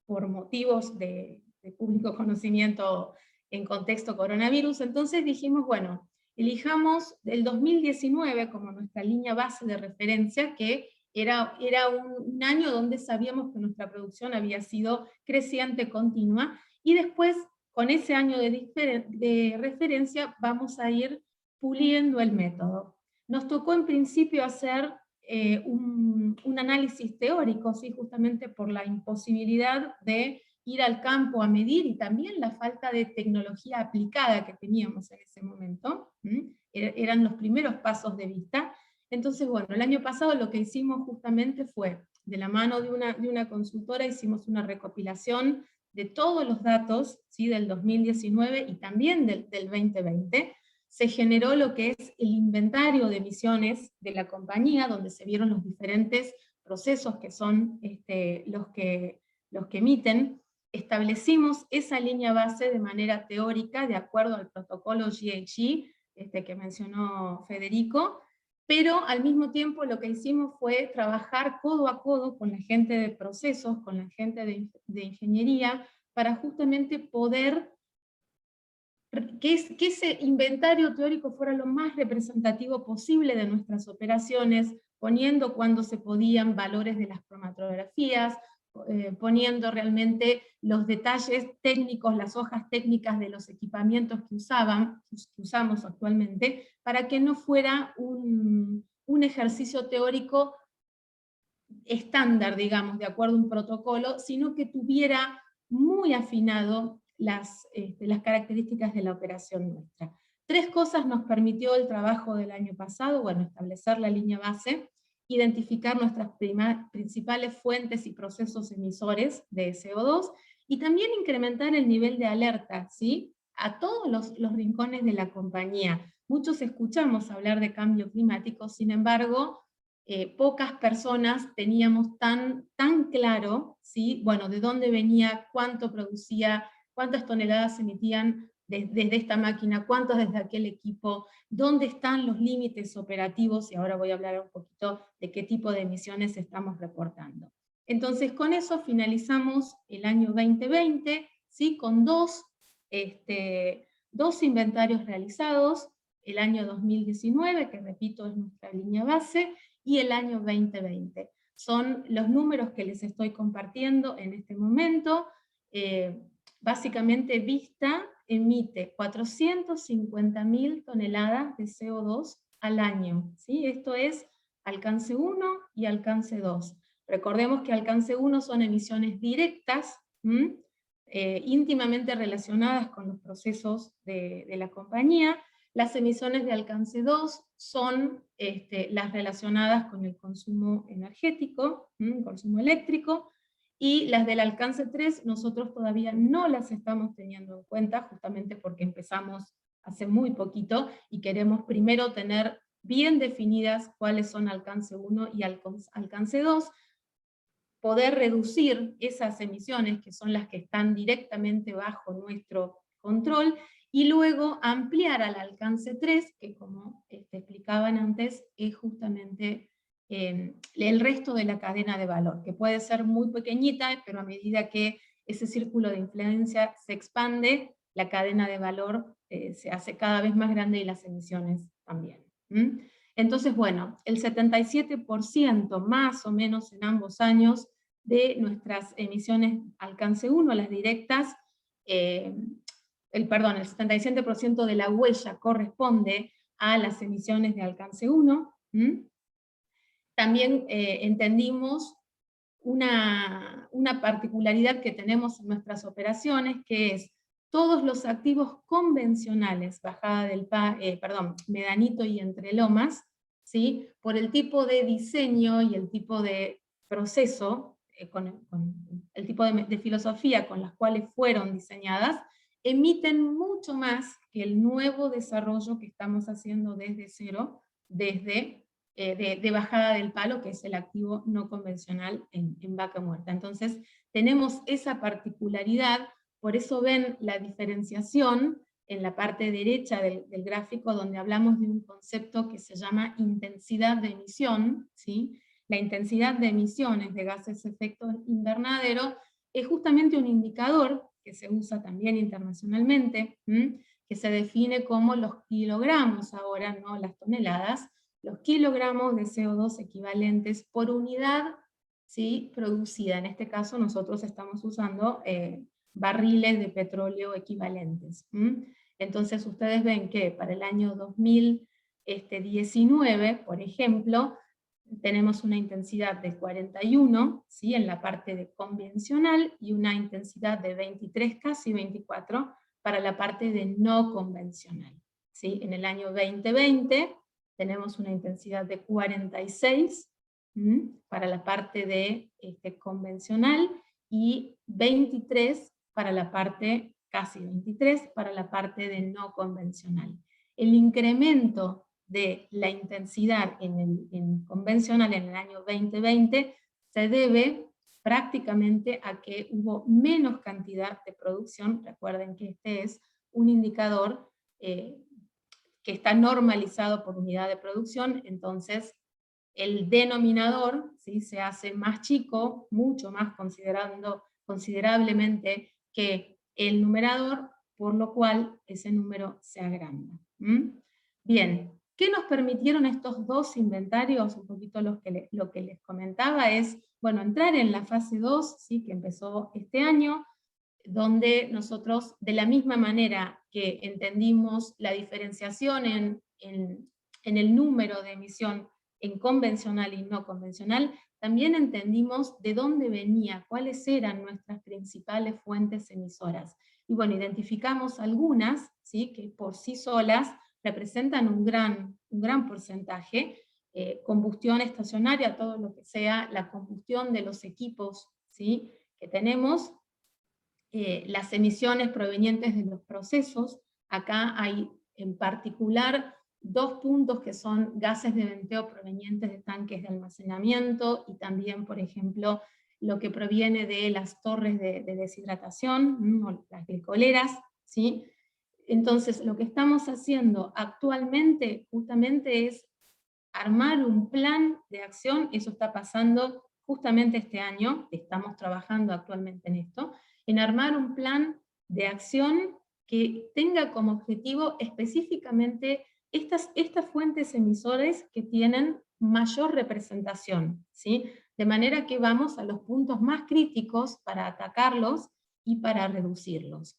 por motivos de público conocimiento en contexto coronavirus. Entonces dijimos, bueno, elijamos el 2019 como nuestra línea base de referencia, que era un año donde sabíamos que nuestra producción había sido creciente, continua, y después, con ese año de referencia, vamos a ir puliendo el método. Nos tocó en principio hacer un análisis teórico, ¿sí? Justamente por la imposibilidad de ir al campo a medir, y también la falta de tecnología aplicada que teníamos en ese momento. Eran los primeros pasos de vista. Entonces, bueno, el año pasado lo que hicimos justamente fue, de la mano de una consultora, hicimos una recopilación de todos los datos, ¿sí? Del 2019 y también del 2020, se generó lo que es el inventario de emisiones de la compañía, donde se vieron los diferentes procesos que son los que emiten. Establecimos esa línea base de manera teórica, de acuerdo al protocolo GHG, que mencionó Federico, pero al mismo tiempo lo que hicimos fue trabajar codo a codo con la gente de procesos, con la gente de ingeniería, para justamente poder que ese inventario teórico fuera lo más representativo posible de nuestras operaciones, poniendo cuando se podían valores de las cromatografías, poniendo realmente los detalles técnicos, las hojas técnicas de los equipamientos que usamos actualmente, para que no fuera un ejercicio teórico estándar, digamos, de acuerdo a un protocolo, sino que tuviera muy afinado las características de la operación nuestra. 3 cosas nos permitió el trabajo del año pasado: bueno, establecer la línea base, identificar nuestras principales fuentes y procesos emisores de CO2, y también incrementar el nivel de alerta, ¿sí?, a todos los rincones de la compañía. Muchos escuchamos hablar de cambio climático, sin embargo, pocas personas teníamos tan claro, ¿sí?, bueno, de dónde venía, cuánto producía, cuántas toneladas se emitían desde esta máquina, cuántos desde aquel equipo, dónde están los límites operativos, y ahora voy a hablar un poquito de qué tipo de emisiones estamos reportando. Entonces, con eso finalizamos el año 2020, ¿sí?, con dos inventarios realizados: el año 2019, que repito es nuestra línea base, y el año 2020. Son los números que les estoy compartiendo en este momento. Básicamente, Vista emite 450.000 toneladas de CO2 al año, ¿sí? Esto es alcance 1 y alcance 2. Recordemos que alcance 1 son emisiones directas, íntimamente relacionadas con los procesos de la compañía. Las emisiones de alcance 2 son las relacionadas con el consumo energético, consumo eléctrico, y las del alcance 3 nosotros todavía no las estamos teniendo en cuenta, justamente porque empezamos hace muy poquito, y queremos primero tener bien definidas cuáles son alcance 1 y alcance 2, poder reducir esas emisiones, que son las que están directamente bajo nuestro control, y luego ampliar al alcance 3, que como explicaban antes, es justamente el resto de la cadena de valor, que puede ser muy pequeñita, pero a medida que ese círculo de influencia se expande, la cadena de valor se hace cada vez más grande, y las emisiones también. Entonces, bueno, el 77% más o menos en ambos años de nuestras emisiones alcance 1, las directas, el 77% de la huella corresponde a las emisiones de alcance 1. También entendimos una particularidad que tenemos en nuestras operaciones, que es todos los activos convencionales, Bajada del Medanito y Entre Lomas, ¿sí?, por el tipo de diseño y el tipo de proceso, con el tipo de filosofía con las cuales fueron diseñadas, emiten mucho más que el nuevo desarrollo que estamos haciendo desde cero, desde de Bajada del Palo, que es el activo no convencional en Vaca Muerta. Entonces tenemos esa particularidad, por eso ven la diferenciación en la parte derecha del gráfico, donde hablamos de un concepto que se llama intensidad de emisión, ¿sí? La intensidad de emisiones de gases de efecto invernadero es justamente un indicador que se usa también internacionalmente, que se define como los kilogramos ahora, no las toneladas, los kilogramos de CO2 equivalentes por unidad, ¿sí?, producida. En este caso nosotros estamos usando barriles de petróleo equivalentes. Entonces ustedes ven que para el año 2019, por ejemplo, tenemos una intensidad de 41, ¿sí?, en la parte de convencional, y una intensidad de 23, casi 24, para la parte de no convencional. ¿Sí? En el año 2020 tenemos una intensidad de 46 para la parte de convencional, y 23 para la parte, casi 23, para la parte de no convencional. El incremento de la intensidad en convencional en el año 2020 se debe prácticamente a que hubo menos cantidad de producción. Recuerden que este es un indicador que está normalizado por unidad de producción, entonces el denominador, ¿sí?, se hace más chico, mucho más considerablemente que el numerador, por lo cual ese número se agranda. Bien, ¿qué nos permitieron estos dos inventarios? Un poquito lo que les comentaba es, bueno, entrar en la fase 2, ¿sí?, que empezó este año, donde nosotros, de la misma manera que entendimos la diferenciación en el número de emisión en convencional y no convencional, también entendimos de dónde venía, cuáles eran nuestras principales fuentes emisoras. Y bueno, identificamos algunas, ¿sí?, que por sí solas representan un gran porcentaje. Combustión estacionaria, todo lo que sea la combustión de los equipos, ¿sí?, que tenemos, las emisiones provenientes de los procesos. Acá hay en particular dos puntos que son gases de venteo provenientes de tanques de almacenamiento, y también, por ejemplo, lo que proviene de las torres de deshidratación, o las glicoleras, ¿sí? Entonces, lo que estamos haciendo actualmente justamente es armar un plan de acción. Eso está pasando justamente este año, estamos trabajando actualmente en esto, en armar un plan de acción que tenga como objetivo específicamente estas fuentes emisores que tienen mayor representación, ¿sí? De manera que vamos a los puntos más críticos para atacarlos y para reducirlos.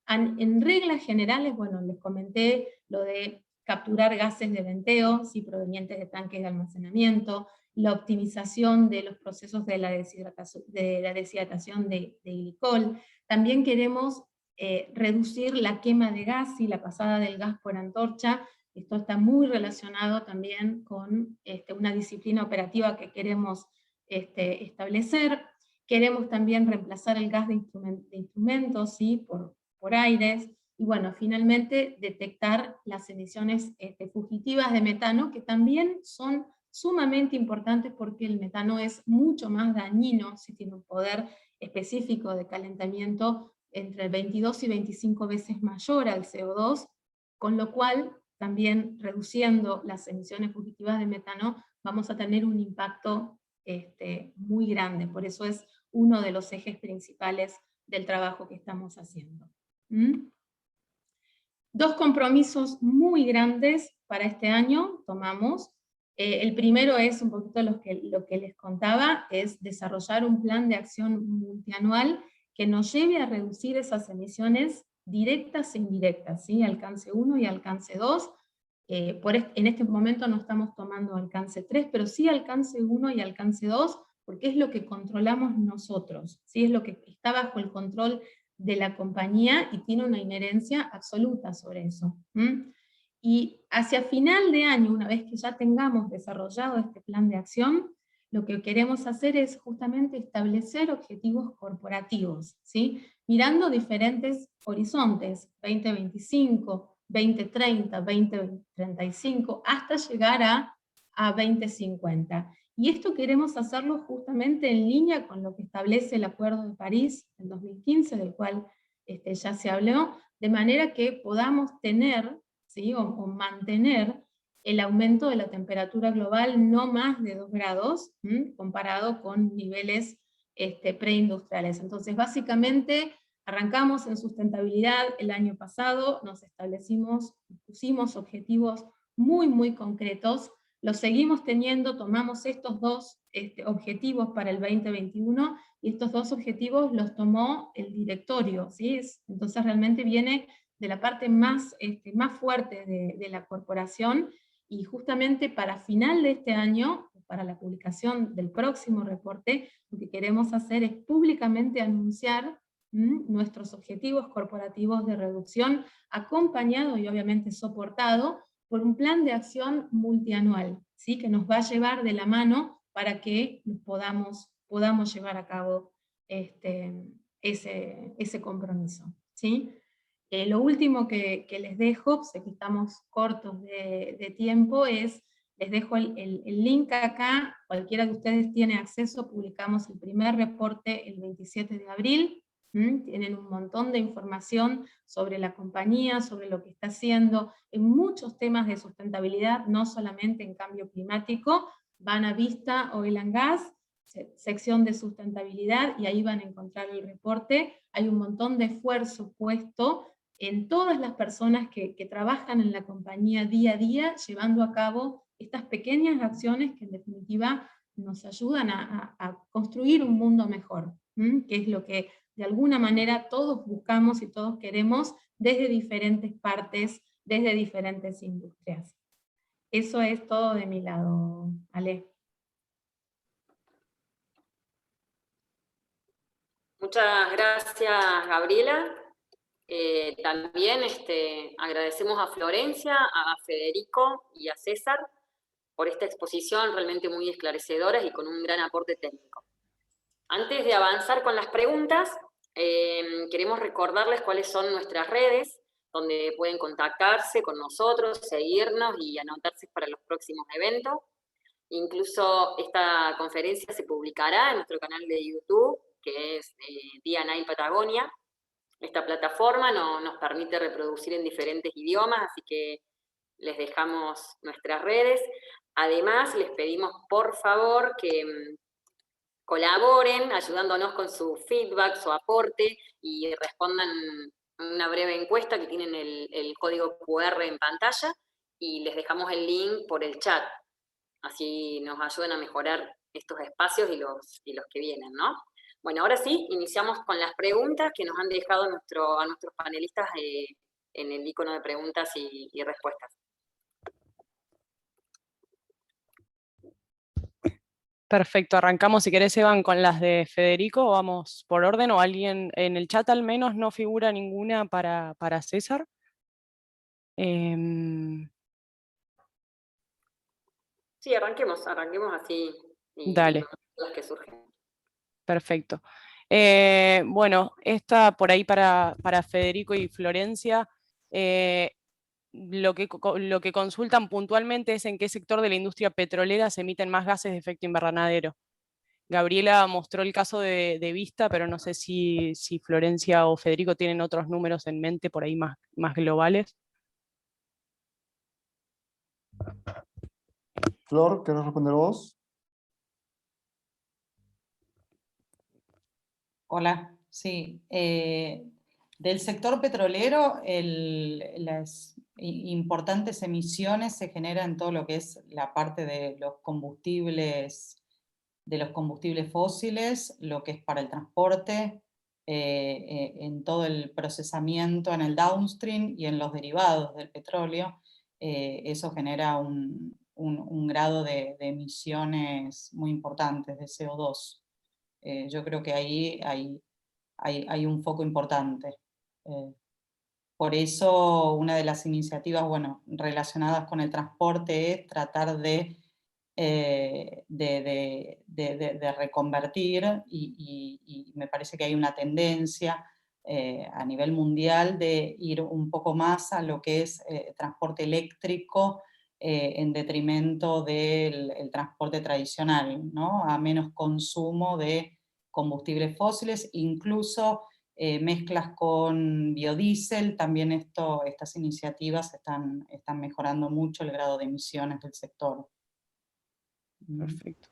En reglas generales, bueno, les comenté lo de capturar gases de venteo, ¿sí?, provenientes de tanques de almacenamiento, la optimización de los procesos de la deshidratación de glicol. También queremos reducir la quema de gas y la pasada del gas por antorcha. Esto está muy relacionado también con una disciplina operativa que queremos establecer. Queremos también reemplazar el gas de instrumentos, ¿sí?, por aires. Y bueno, finalmente detectar las emisiones fugitivas de metano, que también son sumamente importantes porque el metano es mucho más dañino, si tiene un poder específico de calentamiento entre 22 y 25 veces mayor al CO2, con lo cual también reduciendo las emisiones fugitivas de metano vamos a tener un impacto muy grande. Por eso es uno de los ejes principales del trabajo que estamos haciendo. Dos compromisos muy grandes para este año tomamos. El primero es un poquito lo que les contaba, es desarrollar un plan de acción multianual que nos lleve a reducir esas emisiones directas e indirectas, ¿sí? Alcance 1 y alcance 2. En este momento no estamos tomando alcance 3, pero sí alcance 1 y alcance 2, porque es lo que controlamos nosotros, ¿sí? Es lo que está bajo el control de la compañía y tiene una inherencia absoluta sobre eso. Y hacia final de año, una vez que ya tengamos desarrollado este plan de acción, lo que queremos hacer es justamente establecer objetivos corporativos, ¿sí? Mirando diferentes horizontes, 2025, 2030, 2035, hasta llegar a 2050. Y esto queremos hacerlo justamente en línea con lo que establece el Acuerdo de París en 2015, del cual ya se habló, de manera que podamos tener, ¿sí?, o mantener el aumento de la temperatura global no más de 2 grados, comparado con niveles preindustriales. Entonces, básicamente, arrancamos en sustentabilidad el año pasado, pusimos objetivos muy, muy concretos. lo seguimos teniendo, tomamos estos dos objetivos para el 2021, y estos dos objetivos los tomó el directorio, ¿sí? Entonces realmente viene de la parte más fuerte de la corporación, y justamente para final de este año, para la publicación del próximo reporte, lo que queremos hacer es públicamente anunciar nuestros objetivos corporativos de reducción, acompañado y obviamente soportado por un plan de acción multianual, ¿sí? Que nos va a llevar de la mano para que podamos llevar a cabo ese compromiso, ¿sí? Lo último que les dejo, sé que estamos cortos de tiempo, les dejo el link acá, cualquiera de ustedes tiene acceso, publicamos el primer reporte el 27 de abril, tienen un montón de información sobre la compañía, sobre lo que está haciendo, en muchos temas de sustentabilidad, no solamente en cambio climático. Van a Vista Oil and Gas, sección de sustentabilidad, y ahí van a encontrar el reporte. Hay un montón de esfuerzo puesto en todas las personas que trabajan en la compañía día a día, llevando a cabo estas pequeñas acciones que en definitiva nos ayudan a construir un mundo mejor, que es lo que de alguna manera todos buscamos y todos queremos desde diferentes partes, desde diferentes industrias. Eso es todo de mi lado, Ale. Muchas gracias, Gabriela. También agradecemos a Florencia, a Federico y a César por esta exposición realmente muy esclarecedora y con un gran aporte técnico. Antes de avanzar con las preguntas, queremos recordarles cuáles son nuestras redes, donde pueden contactarse con nosotros, seguirnos y anotarse para los próximos eventos. Incluso esta conferencia se publicará en nuestro canal de YouTube, que es D&I Patagonia. Esta plataforma nos permite reproducir en diferentes idiomas, así que les dejamos nuestras redes. Además, les pedimos por favor que colaboren ayudándonos con su feedback, su aporte, y respondan una breve encuesta que tienen el código QR en pantalla, y les dejamos el link por el chat. Así nos ayudan a mejorar estos espacios y los que vienen, ¿no? Bueno, ahora sí, iniciamos con las preguntas que nos han dejado a nuestros panelistas en el icono de preguntas y respuestas. Perfecto, arrancamos si querés, Evan, con las de Federico, vamos por orden, o alguien en el chat al menos no figura ninguna para César. Sí, arranquemos así y Dale. las que surgen. Perfecto. Bueno, esta por ahí para Federico y Florencia, lo que consultan puntualmente es en qué sector de la industria petrolera se emiten más gases de efecto invernadero. Gabriela mostró el caso de Vista, pero no sé si Florencia o Federico tienen otros números en mente por ahí más globales. Flor, ¿querés responder vos? Hola, sí. Del sector petrolero, las importantes emisiones se generan en todo lo que es la parte de los combustibles fósiles, lo que es para el transporte, en todo el procesamiento en el downstream y en los derivados del petróleo. Eso genera un grado de emisiones muy importantes de CO2. Yo creo que ahí hay un foco importante. Por eso una de las iniciativas, bueno, relacionadas con el transporte es tratar de reconvertir, y me parece que hay una tendencia a nivel mundial de ir un poco más a lo que es transporte eléctrico, en detrimento del transporte tradicional, ¿no? A menos consumo de combustibles fósiles, incluso mezclas con biodiesel. También estas iniciativas están mejorando mucho el grado de emisiones del sector. Perfecto.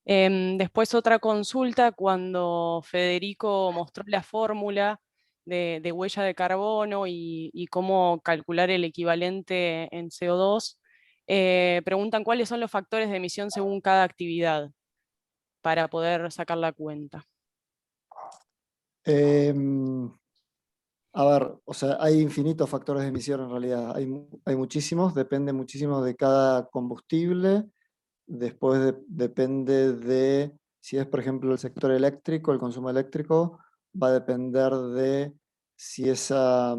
Después otra consulta, cuando Federico mostró la fórmula de huella de carbono y cómo calcular el equivalente en CO2, Preguntan cuáles son los factores de emisión según cada actividad para poder sacar la cuenta. A ver, o sea, hay infinitos factores de emisión en realidad, hay muchísimos, depende muchísimo de cada combustible, después depende de si es, por ejemplo, el sector eléctrico, el consumo eléctrico, va a depender de si esa,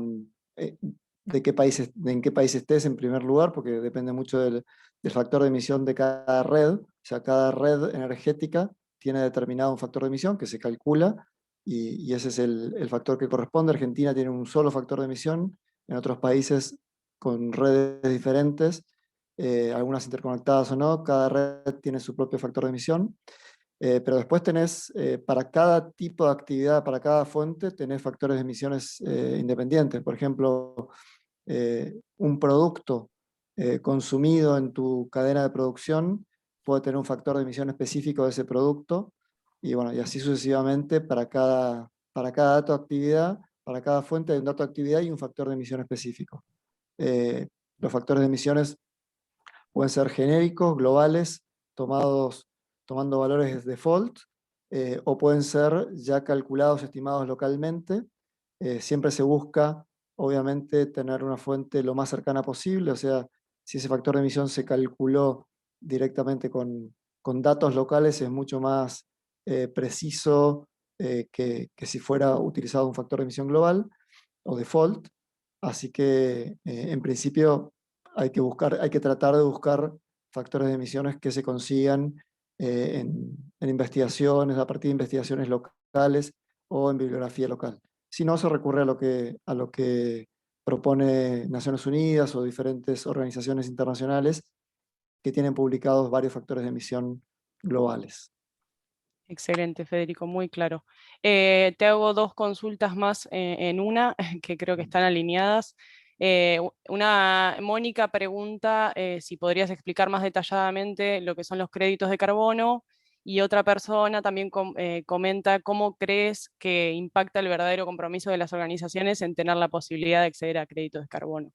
de en qué país estés en primer lugar, porque depende mucho del factor de emisión de cada red, o sea, cada red energética tiene determinado un factor de emisión que se calcula, y ese es el factor que corresponde. Argentina tiene un solo factor de emisión, en otros países con redes diferentes, algunas interconectadas o no, cada red tiene su propio factor de emisión, pero después tenés, para cada tipo de actividad, para cada fuente, tenés factores de emisiones independientes. Por ejemplo, un producto consumido en tu cadena de producción puede tener un factor de emisión específico de ese producto, y bueno, y así sucesivamente para cada dato de actividad, para cada fuente de un dato de actividad y un factor de emisión específico. Los factores de emisiones pueden ser genéricos, globales, tomando valores default, o pueden ser ya calculados, estimados localmente. Siempre se busca, obviamente, tener una fuente lo más cercana posible, o sea, si ese factor de emisión se calculó directamente con datos locales, es mucho más preciso que si fuera utilizado un factor de emisión global o default. Así que, en principio, hay que tratar de buscar factores de emisiones que se consigan en investigaciones, a partir de investigaciones locales o en bibliografía local. Si no, se recurre a lo que propone Naciones Unidas o diferentes organizaciones internacionales que tienen publicados varios factores de emisión globales. Excelente, Federico, muy claro. Te hago dos consultas más en una, que creo que están alineadas. Mónica pregunta si podrías explicar más detalladamente lo que son los créditos de carbono, y otra persona también comenta cómo crees que impacta el verdadero compromiso de las organizaciones en tener la posibilidad de acceder a créditos de carbono.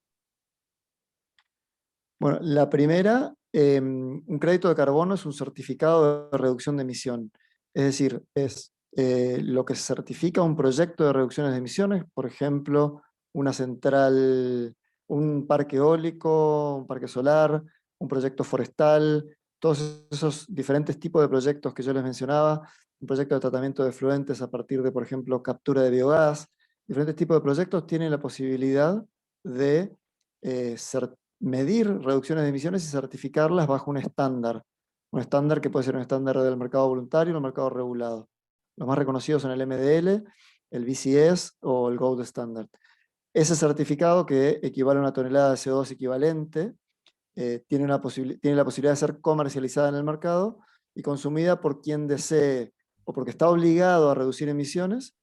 Bueno, la primera, un crédito de carbono es un certificado de reducción de emisión. Es decir, es lo que certifica un proyecto de reducciones de emisiones, por ejemplo, una central, un parque eólico, un parque solar, un proyecto forestal, todos esos diferentes tipos de proyectos que yo les mencionaba, un proyecto de tratamiento de efluentes a partir de, por ejemplo, captura de biogás. Diferentes tipos de proyectos tienen la posibilidad de medir reducciones de emisiones y certificarlas bajo un estándar que puede ser un estándar del mercado voluntario o el mercado regulado. Los más reconocidos son el MDL, el BCS o el Gold Standard. Ese certificado, que equivale a una tonelada de CO2 equivalente, tiene la posibilidad de ser comercializada en el mercado y consumida por quien desee, o porque está obligado a reducir emisiones,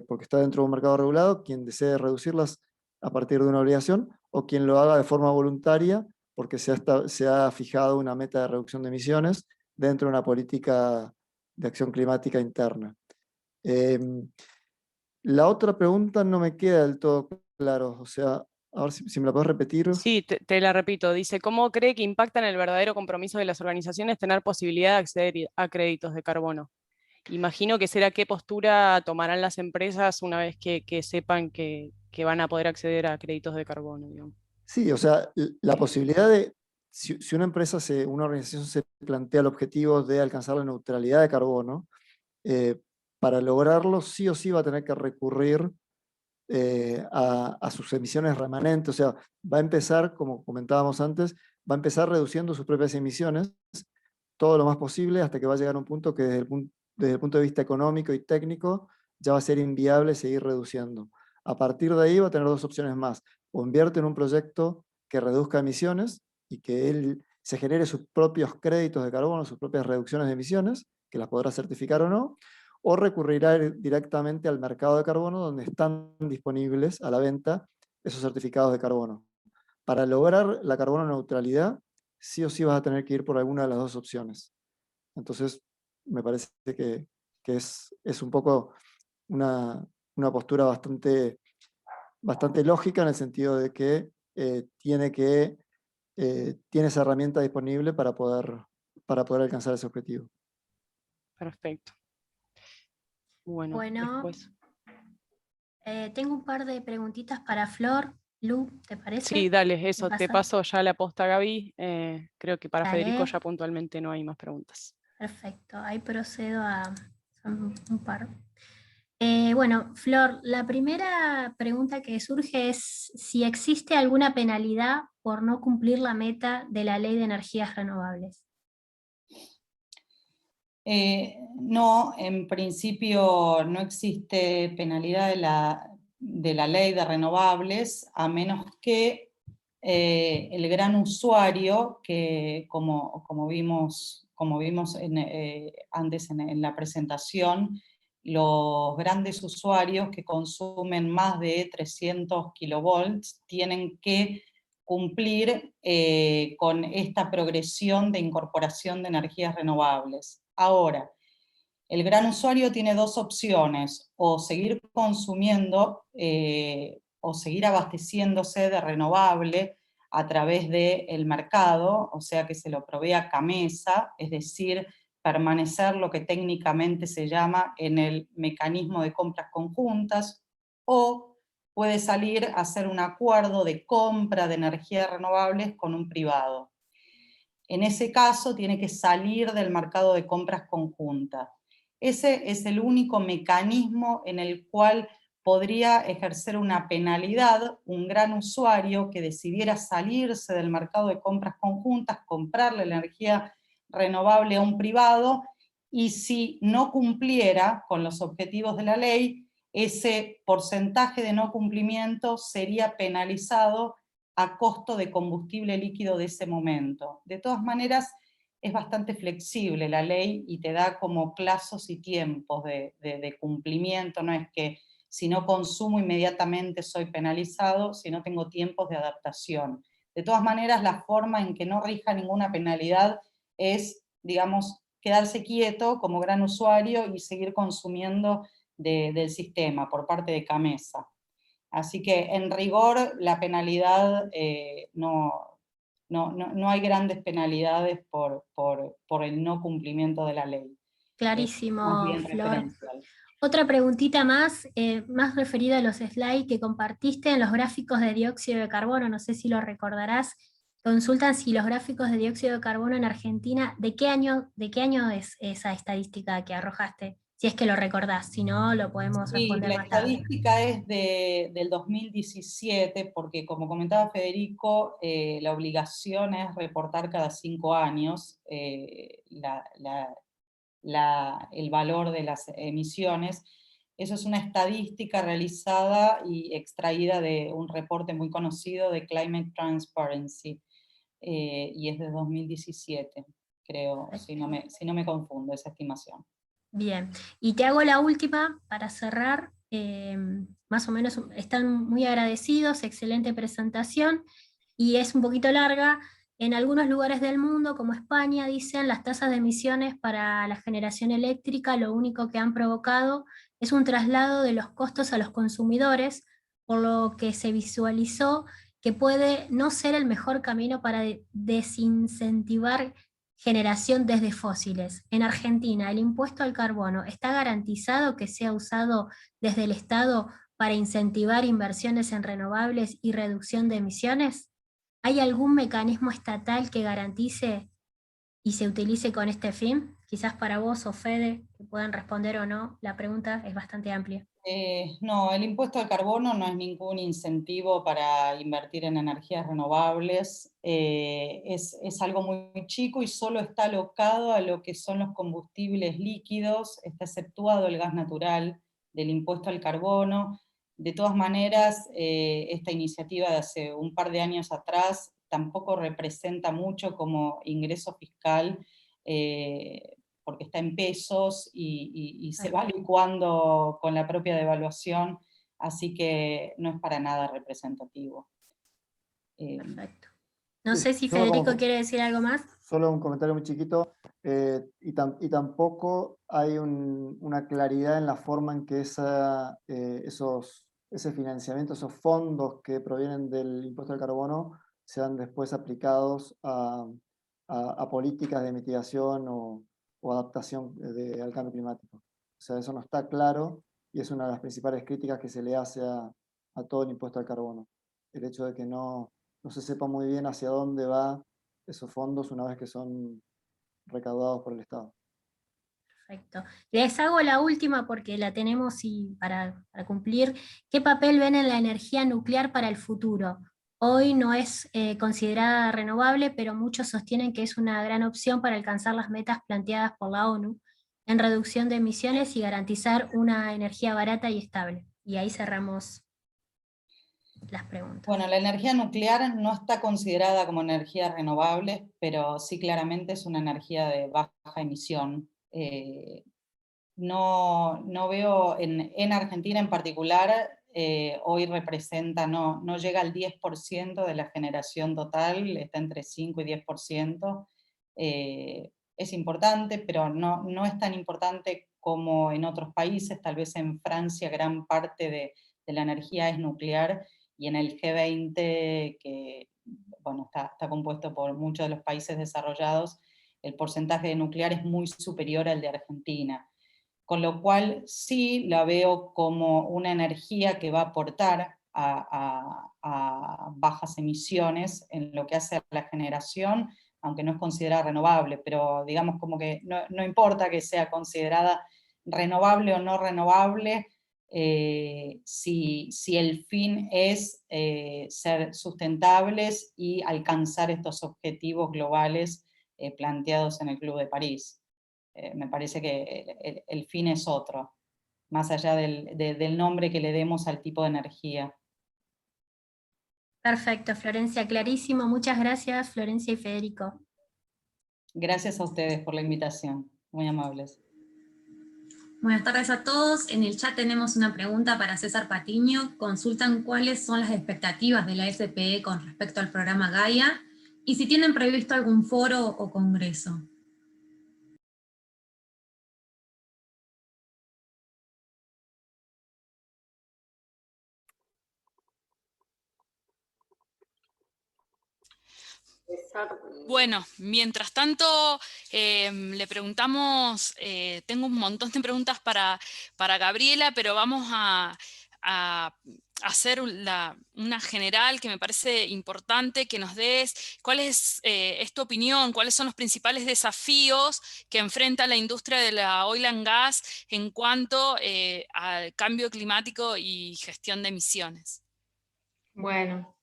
porque está dentro de un mercado regulado, quien desee reducirlas a partir de una obligación, o quien lo haga de forma voluntaria porque se ha fijado una meta de reducción de emisiones dentro de una política de acción climática interna. La otra pregunta no me queda del todo claro, o sea, a ver si me la puedes repetir. Sí, te la repito. Dice, ¿cómo cree que impacta en el verdadero compromiso de las organizaciones tener posibilidad de acceder a créditos de carbono? Imagino que será qué postura tomarán las empresas una vez que sepan que van a poder acceder a créditos de carbono, digamos. Sí, o sea, la posibilidad de, si una empresa, una organización se plantea el objetivo de alcanzar la neutralidad de carbono, para lograrlo sí o sí va a tener que recurrir a sus emisiones remanentes, o sea, va a empezar, como comentábamos antes, va a empezar reduciendo sus propias emisiones todo lo más posible hasta que va a llegar a un punto que desde el punto de vista económico y técnico ya va a ser inviable seguir reduciendo. A partir de ahí va a tener dos opciones más: o invierte en un proyecto que reduzca emisiones y que él se genere sus propios créditos de carbono, sus propias reducciones de emisiones, que las podrá certificar o recurrirá directamente al mercado de carbono, donde están disponibles a la venta esos certificados de carbono. Para lograr la carbono neutralidad, sí o sí vas a tener que ir por alguna de las dos opciones. Entonces, me parece que es un poco una postura bastante lógica, en el sentido de que tiene que tiene esa herramienta disponible para poder alcanzar ese objetivo. Perfecto. Bueno, Bueno, después. tengo un par de preguntitas para Flor. Lu, ¿te parece? Sí, dale, eso, te paso ya la posta, Gaby. Creo que para Federico Dale. ya puntualmente no hay más preguntas. Perfecto, ahí procedo a son un par. Bueno, Flor, la primera pregunta que surge es si existe alguna penalidad por no cumplir la meta de la Ley de Energías Renovables. No, en principio no existe penalidad de la ley de renovables, a menos que el gran usuario, que como vimos antes en la presentación, los grandes usuarios que consumen más de 300 kilovolts tienen que cumplir con esta progresión de incorporación de energías renovables. Ahora, el gran usuario tiene dos opciones, o seguir consumiendo o seguir abasteciéndose de renovable a través del mercado, o sea que se lo provea CAMESA, es decir, permanecer lo que técnicamente se llama en el mecanismo de compras conjuntas, o puede salir a hacer un acuerdo de compra de energías renovables con un privado. En ese caso tiene que salir del mercado de compras conjuntas. Ese es el único mecanismo en el cual podría ejercer una penalidad un gran usuario que decidiera salirse del mercado de compras conjuntas, comprarle la energía renovable a un privado, y si no cumpliera con los objetivos de la ley, ese porcentaje de no cumplimiento sería penalizado a costo de combustible líquido de ese momento. De todas maneras, es bastante flexible la ley y te da como plazos y tiempos de cumplimiento, no es que si no consumo inmediatamente soy penalizado, si no tengo tiempos de adaptación. De todas maneras, la forma en que no rija ninguna penalidad es, digamos, quedarse quieto como gran usuario y seguir consumiendo del sistema por parte de CAMESA. Así que en rigor la penalidad no hay grandes penalidades por el no cumplimiento de la ley. Clarísimo, Más bien Flor. referencial. Otra preguntita más, más referida a los slides que compartiste en los gráficos de dióxido de carbono, no sé si lo recordarás. Consultan si los gráficos de dióxido de carbono en Argentina, ¿de qué año es esa estadística que arrojaste? Si es que lo recordás, si no, lo podemos responder La más tarde. estadística es del 2017, porque como comentaba Federico, la obligación es reportar cada 5 años el valor de las emisiones. Eso es una estadística realizada y extraída de un reporte muy conocido de Climate Transparency, y es de 2017, creo, si no me confundo, esa estimación. Bien, y te hago la última para cerrar. Más o menos están muy agradecidos, excelente presentación, y es un poquito larga. En algunos lugares del mundo, como España, dicen las tasas de emisiones para la generación eléctrica lo único que han provocado es un traslado de los costos a los consumidores, por lo que se visualizó que puede no ser el mejor camino para desincentivar generación desde fósiles. En Argentina, ¿el impuesto al carbono está garantizado que sea usado desde el Estado para incentivar inversiones en renovables y reducción de emisiones? ¿Hay algún mecanismo estatal que garantice y se utilice con este fin? Quizás para vos o Fede, que puedan responder o no, la pregunta es bastante amplia. No, el impuesto al carbono no es ningún incentivo para invertir en energías renovables, es algo muy chico y solo está alocado a lo que son los combustibles líquidos, está exceptuado el gas natural del impuesto al carbono. De todas maneras, esta iniciativa de hace un par de años atrás tampoco representa mucho como ingreso fiscal, porque está en pesos y se va licuando con la propia devaluación, así que no es para nada representativo. Perfecto. No sé si Federico quiere decir algo más. Solo un comentario muy chiquito, y tampoco hay una claridad en la forma en que ese financiamiento, esos fondos que provienen del impuesto al carbono, sean después aplicados a políticas de mitigación o adaptación al cambio climático. O sea, eso no está claro y es una de las principales críticas que se le hace a todo el impuesto al carbono. El hecho de que no se sepa muy bien hacia dónde van esos fondos una vez que son recaudados por el Estado. Perfecto. Les hago la última porque la tenemos para cumplir. ¿Qué papel ven en la energía nuclear para el futuro? Hoy no es considerada renovable, pero muchos sostienen que es una gran opción para alcanzar las metas planteadas por la ONU en reducción de emisiones y garantizar una energía barata y estable. Y ahí cerramos las preguntas. Bueno, la energía nuclear no está considerada como energía renovable, pero sí claramente es una energía de baja emisión. No veo, en Argentina en particular, hoy representa, no llega al 10% de la generación total, está entre 5 y 10%. Es importante, pero no es tan importante como en otros países. Tal vez en Francia gran parte de la energía es nuclear, y en el G20, que bueno, está compuesto por muchos de los países desarrollados, el porcentaje de nuclear es muy superior al de Argentina. Con lo cual sí la veo como una energía que va a aportar a bajas emisiones en lo que hace a la generación, aunque no es considerada renovable, pero digamos como que no importa que sea considerada renovable o no renovable, si el fin es ser sustentables y alcanzar estos objetivos globales planteados en el Club de París. Me parece que el fin es otro, más allá del nombre que le demos al tipo de energía. Perfecto, Florencia, clarísimo. Muchas gracias, Florencia y Federico. Gracias a ustedes por la invitación, muy amables. Buenas tardes a todos. En el chat tenemos una pregunta para César Patiño. Consultan cuáles son las expectativas de la SPE con respecto al programa Gaia y si tienen previsto algún foro o congreso. Bueno, mientras tanto, le preguntamos, tengo un montón de preguntas para Gabriela, pero vamos a hacer una general que me parece importante que nos des. ¿Cuál es tu opinión? ¿Cuáles son los principales desafíos que enfrenta la industria de la oil and gas en cuanto al cambio climático y gestión de emisiones? Bueno,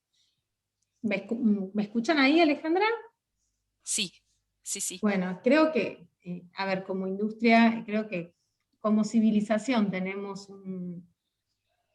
¿me escuchan ahí, Alejandra? Sí, sí, sí. Bueno, creo que, a ver, como industria, creo que como civilización tenemos un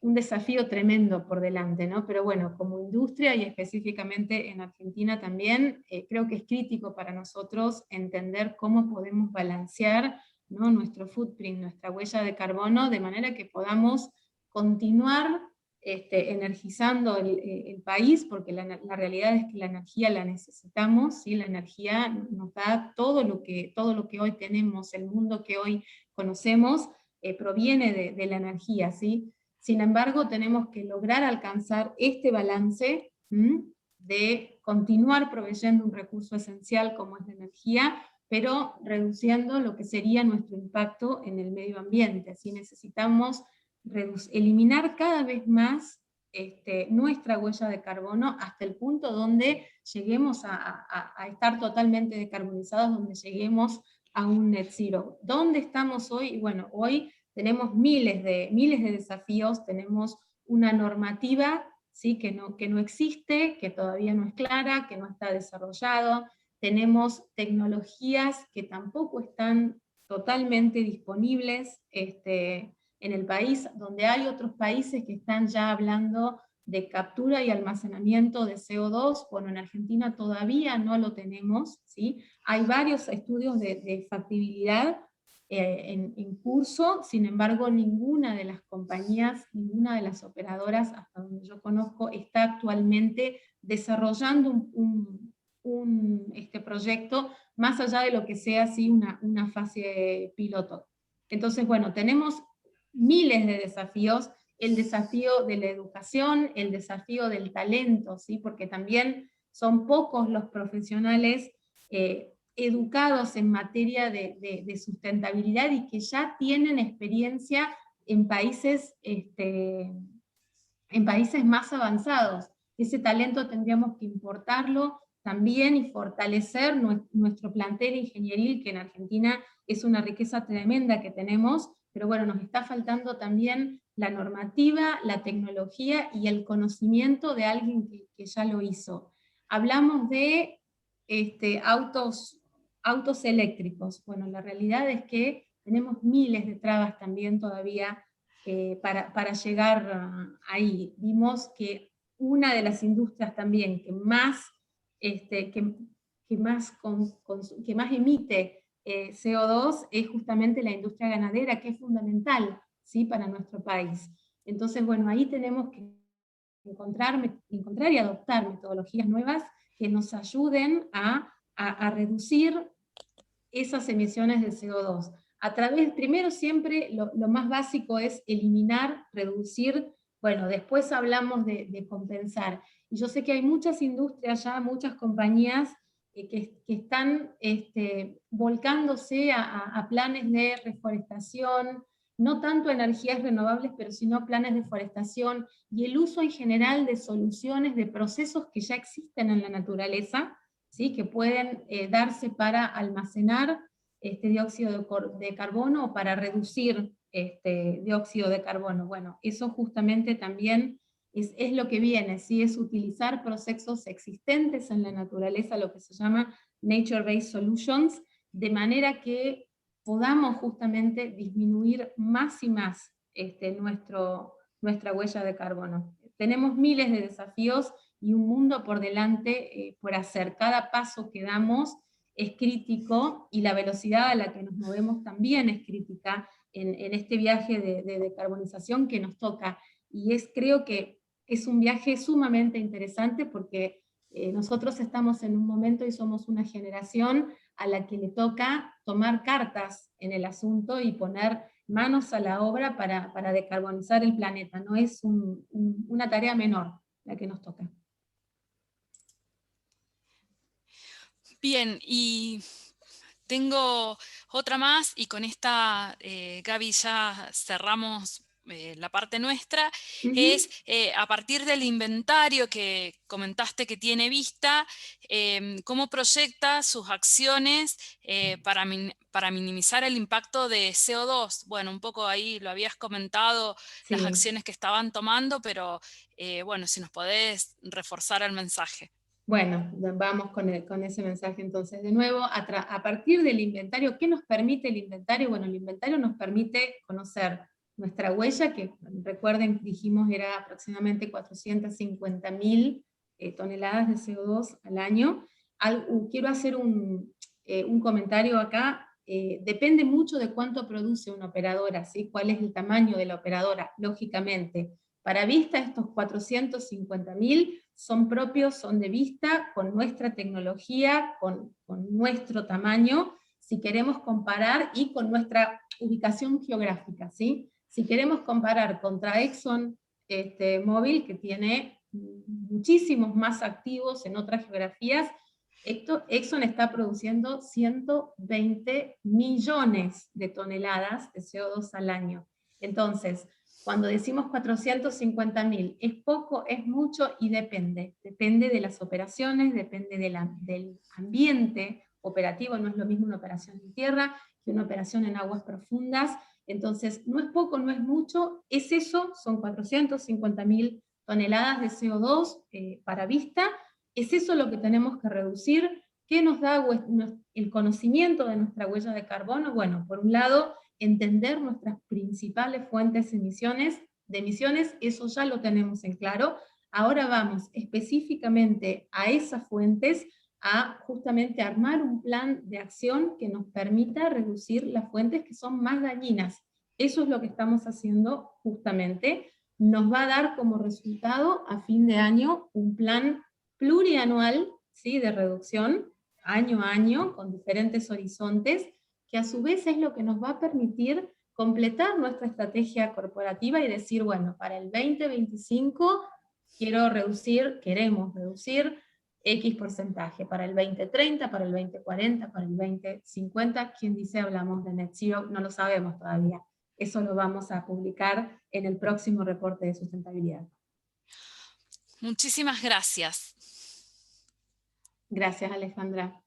desafío tremendo por delante, ¿no? Pero bueno, como industria y específicamente en Argentina también, creo que es crítico para nosotros entender cómo podemos balancear, ¿no?, nuestro footprint, nuestra huella de carbono, de manera que podamos continuar energizando el país, porque la realidad es que la energía la necesitamos, ¿sí? La energía nos da todo lo que hoy tenemos, el mundo que hoy conocemos, proviene de la energía, ¿sí? Sin embargo, tenemos que lograr alcanzar este balance de continuar proveyendo un recurso esencial como es la energía, pero reduciendo lo que sería nuestro impacto en el medio ambiente. Así necesitamos eliminar cada vez más nuestra huella de carbono hasta el punto donde lleguemos a estar totalmente decarbonizados, donde lleguemos a un net zero. ¿Dónde estamos hoy? Bueno, hoy tenemos miles de desafíos, tenemos una normativa, ¿sí?, que no existe, que todavía no es clara, que no está desarrollado, tenemos tecnologías que tampoco están totalmente disponibles en el país, donde hay otros países que están ya hablando de captura y almacenamiento de CO2, bueno, en Argentina todavía no lo tenemos, ¿sí? Hay varios estudios de factibilidad en curso, sin embargo ninguna de las compañías, ninguna de las operadoras, hasta donde yo conozco, está actualmente desarrollando este proyecto, más allá de lo que sea así una fase piloto. Entonces, bueno, tenemos miles de desafíos, el desafío de la educación, el desafío del talento, ¿sí? Porque también son pocos los profesionales educados en materia de sustentabilidad y que ya tienen experiencia en países más avanzados. Ese talento tendríamos que importarlo también y fortalecer nuestro plantel ingenieril, que en Argentina es una riqueza tremenda que tenemos, pero bueno, nos está faltando también la normativa, la tecnología y el conocimiento de alguien que ya lo hizo. Hablamos de autos eléctricos. Bueno, la realidad es que tenemos miles de trabas también todavía para llegar ahí. Vimos que una de las industrias también que más emite CO2 es justamente la industria ganadera, que es fundamental, ¿sí?, para nuestro país. Entonces, bueno, ahí tenemos que encontrar y adoptar metodologías nuevas que nos ayuden a reducir esas emisiones de CO2. Primero siempre lo más básico es eliminar, reducir, bueno, después hablamos de compensar. Y yo sé que hay muchas industrias ya, muchas compañías que están volcándose a planes de reforestación, no tanto energías renovables, pero sino planes de forestación, y el uso en general de soluciones, de procesos que ya existen en la naturaleza, ¿sí?, que pueden darse para almacenar dióxido de carbono o para reducir dióxido de carbono. Bueno, eso justamente también es lo que viene, ¿sí?, es utilizar procesos existentes en la naturaleza, lo que se llama Nature-Based Solutions, de manera que podamos justamente disminuir más y más nuestra huella de carbono. Tenemos miles de desafíos y un mundo por delante por hacer. Cada paso que damos es crítico, y la velocidad a la que nos movemos también es crítica en este viaje de decarbonización que nos toca. Y creo que es un viaje sumamente interesante porque nosotros estamos en un momento y somos una generación a la que le toca tomar cartas en el asunto y poner manos a la obra para decarbonizar el planeta. No es una tarea menor la que nos toca. Bien, y tengo otra más, y con esta, Gaby, ya cerramos la parte nuestra. Es a partir del inventario que comentaste que tiene Vista, ¿cómo proyecta sus acciones para minimizar el impacto de CO2? Bueno, un poco ahí lo habías comentado, sí, las acciones que estaban tomando, pero bueno, si nos podés reforzar el mensaje. Bueno, vamos con ese mensaje entonces. De nuevo, a partir del inventario, ¿qué nos permite el inventario? Bueno, el inventario nos permite conocer nuestra huella, que recuerden, dijimos, era aproximadamente 450.000 toneladas de CO2 al año. Quiero hacer un comentario acá. Depende mucho de cuánto produce una operadora, ¿sí? Cuál es el tamaño de la operadora, lógicamente. Para Vista, estos 450.000 son propios, son de Vista, con nuestra tecnología, con nuestro tamaño, si queremos comparar, y con nuestra ubicación geográfica, ¿sí? Si queremos comparar contra Exxon Mobil, que tiene muchísimos más activos en otras geografías, Exxon está produciendo 120 millones de toneladas de CO2 al año. Entonces, cuando decimos 450.000, ¿es poco, es mucho? Y depende de las operaciones, depende del ambiente operativo. No es lo mismo una operación en tierra que una operación en aguas profundas. Entonces, no es poco, no es mucho, es eso, son 450.000 toneladas de CO2 para Vista. Es eso lo que tenemos que reducir. ¿Qué nos da el conocimiento de nuestra huella de carbono? Bueno, por un lado, entender nuestras principales fuentes de emisiones, eso ya lo tenemos en claro. Ahora vamos específicamente a esas fuentes, a justamente armar un plan de acción que nos permita reducir las fuentes que son más dañinas. Eso es lo que estamos haciendo justamente. Nos va a dar como resultado a fin de año un plan plurianual, ¿sí?, de reducción, año a año, con diferentes horizontes, que a su vez es lo que nos va a permitir completar nuestra estrategia corporativa y decir, bueno, para el 2025 queremos reducir X porcentaje, para el 2030, para el 2040, para el 2050, ¿quién dice hablamos de net zero? No lo sabemos todavía. Eso lo vamos a publicar en el próximo reporte de sustentabilidad. Muchísimas gracias. Gracias, Alejandra.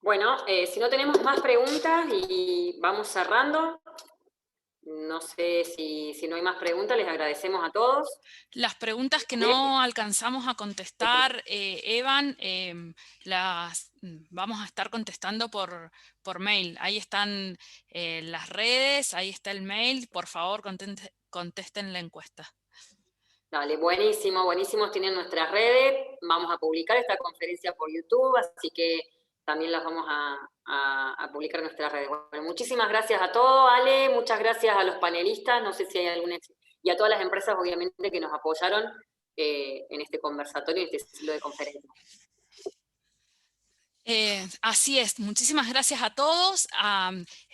Bueno, si no tenemos más preguntas y vamos cerrando, no sé si no hay más preguntas, les agradecemos a todos. Las preguntas que no alcanzamos a contestar, Evan, las vamos a estar contestando por mail. Ahí están las redes, ahí está el mail. Por favor, contesten la encuesta. Dale, buenísimo, buenísimo. Tienen nuestras redes. Vamos a publicar esta conferencia por YouTube, así que también las vamos a publicar en nuestras redes. Bueno, muchísimas gracias a todos, Ale, muchas gracias a los panelistas, no sé si hay alguna, y a todas las empresas, obviamente, que nos apoyaron en este conversatorio, en este ciclo de conferencias. Así es, muchísimas gracias a todos, a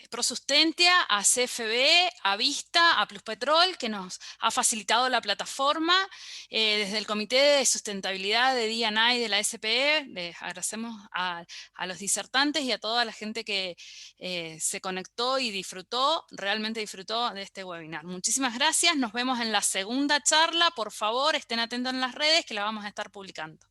ProSustentia, a CFB, a Vista, a Pluspetrol, que nos ha facilitado la plataforma. Desde el Comité de Sustentabilidad de D&I de la SPE, les agradecemos a los disertantes y a toda la gente que se conectó y disfrutó, realmente disfrutó de este webinar. Muchísimas gracias, nos vemos en la segunda charla. Por favor, estén atentos en las redes que la vamos a estar publicando.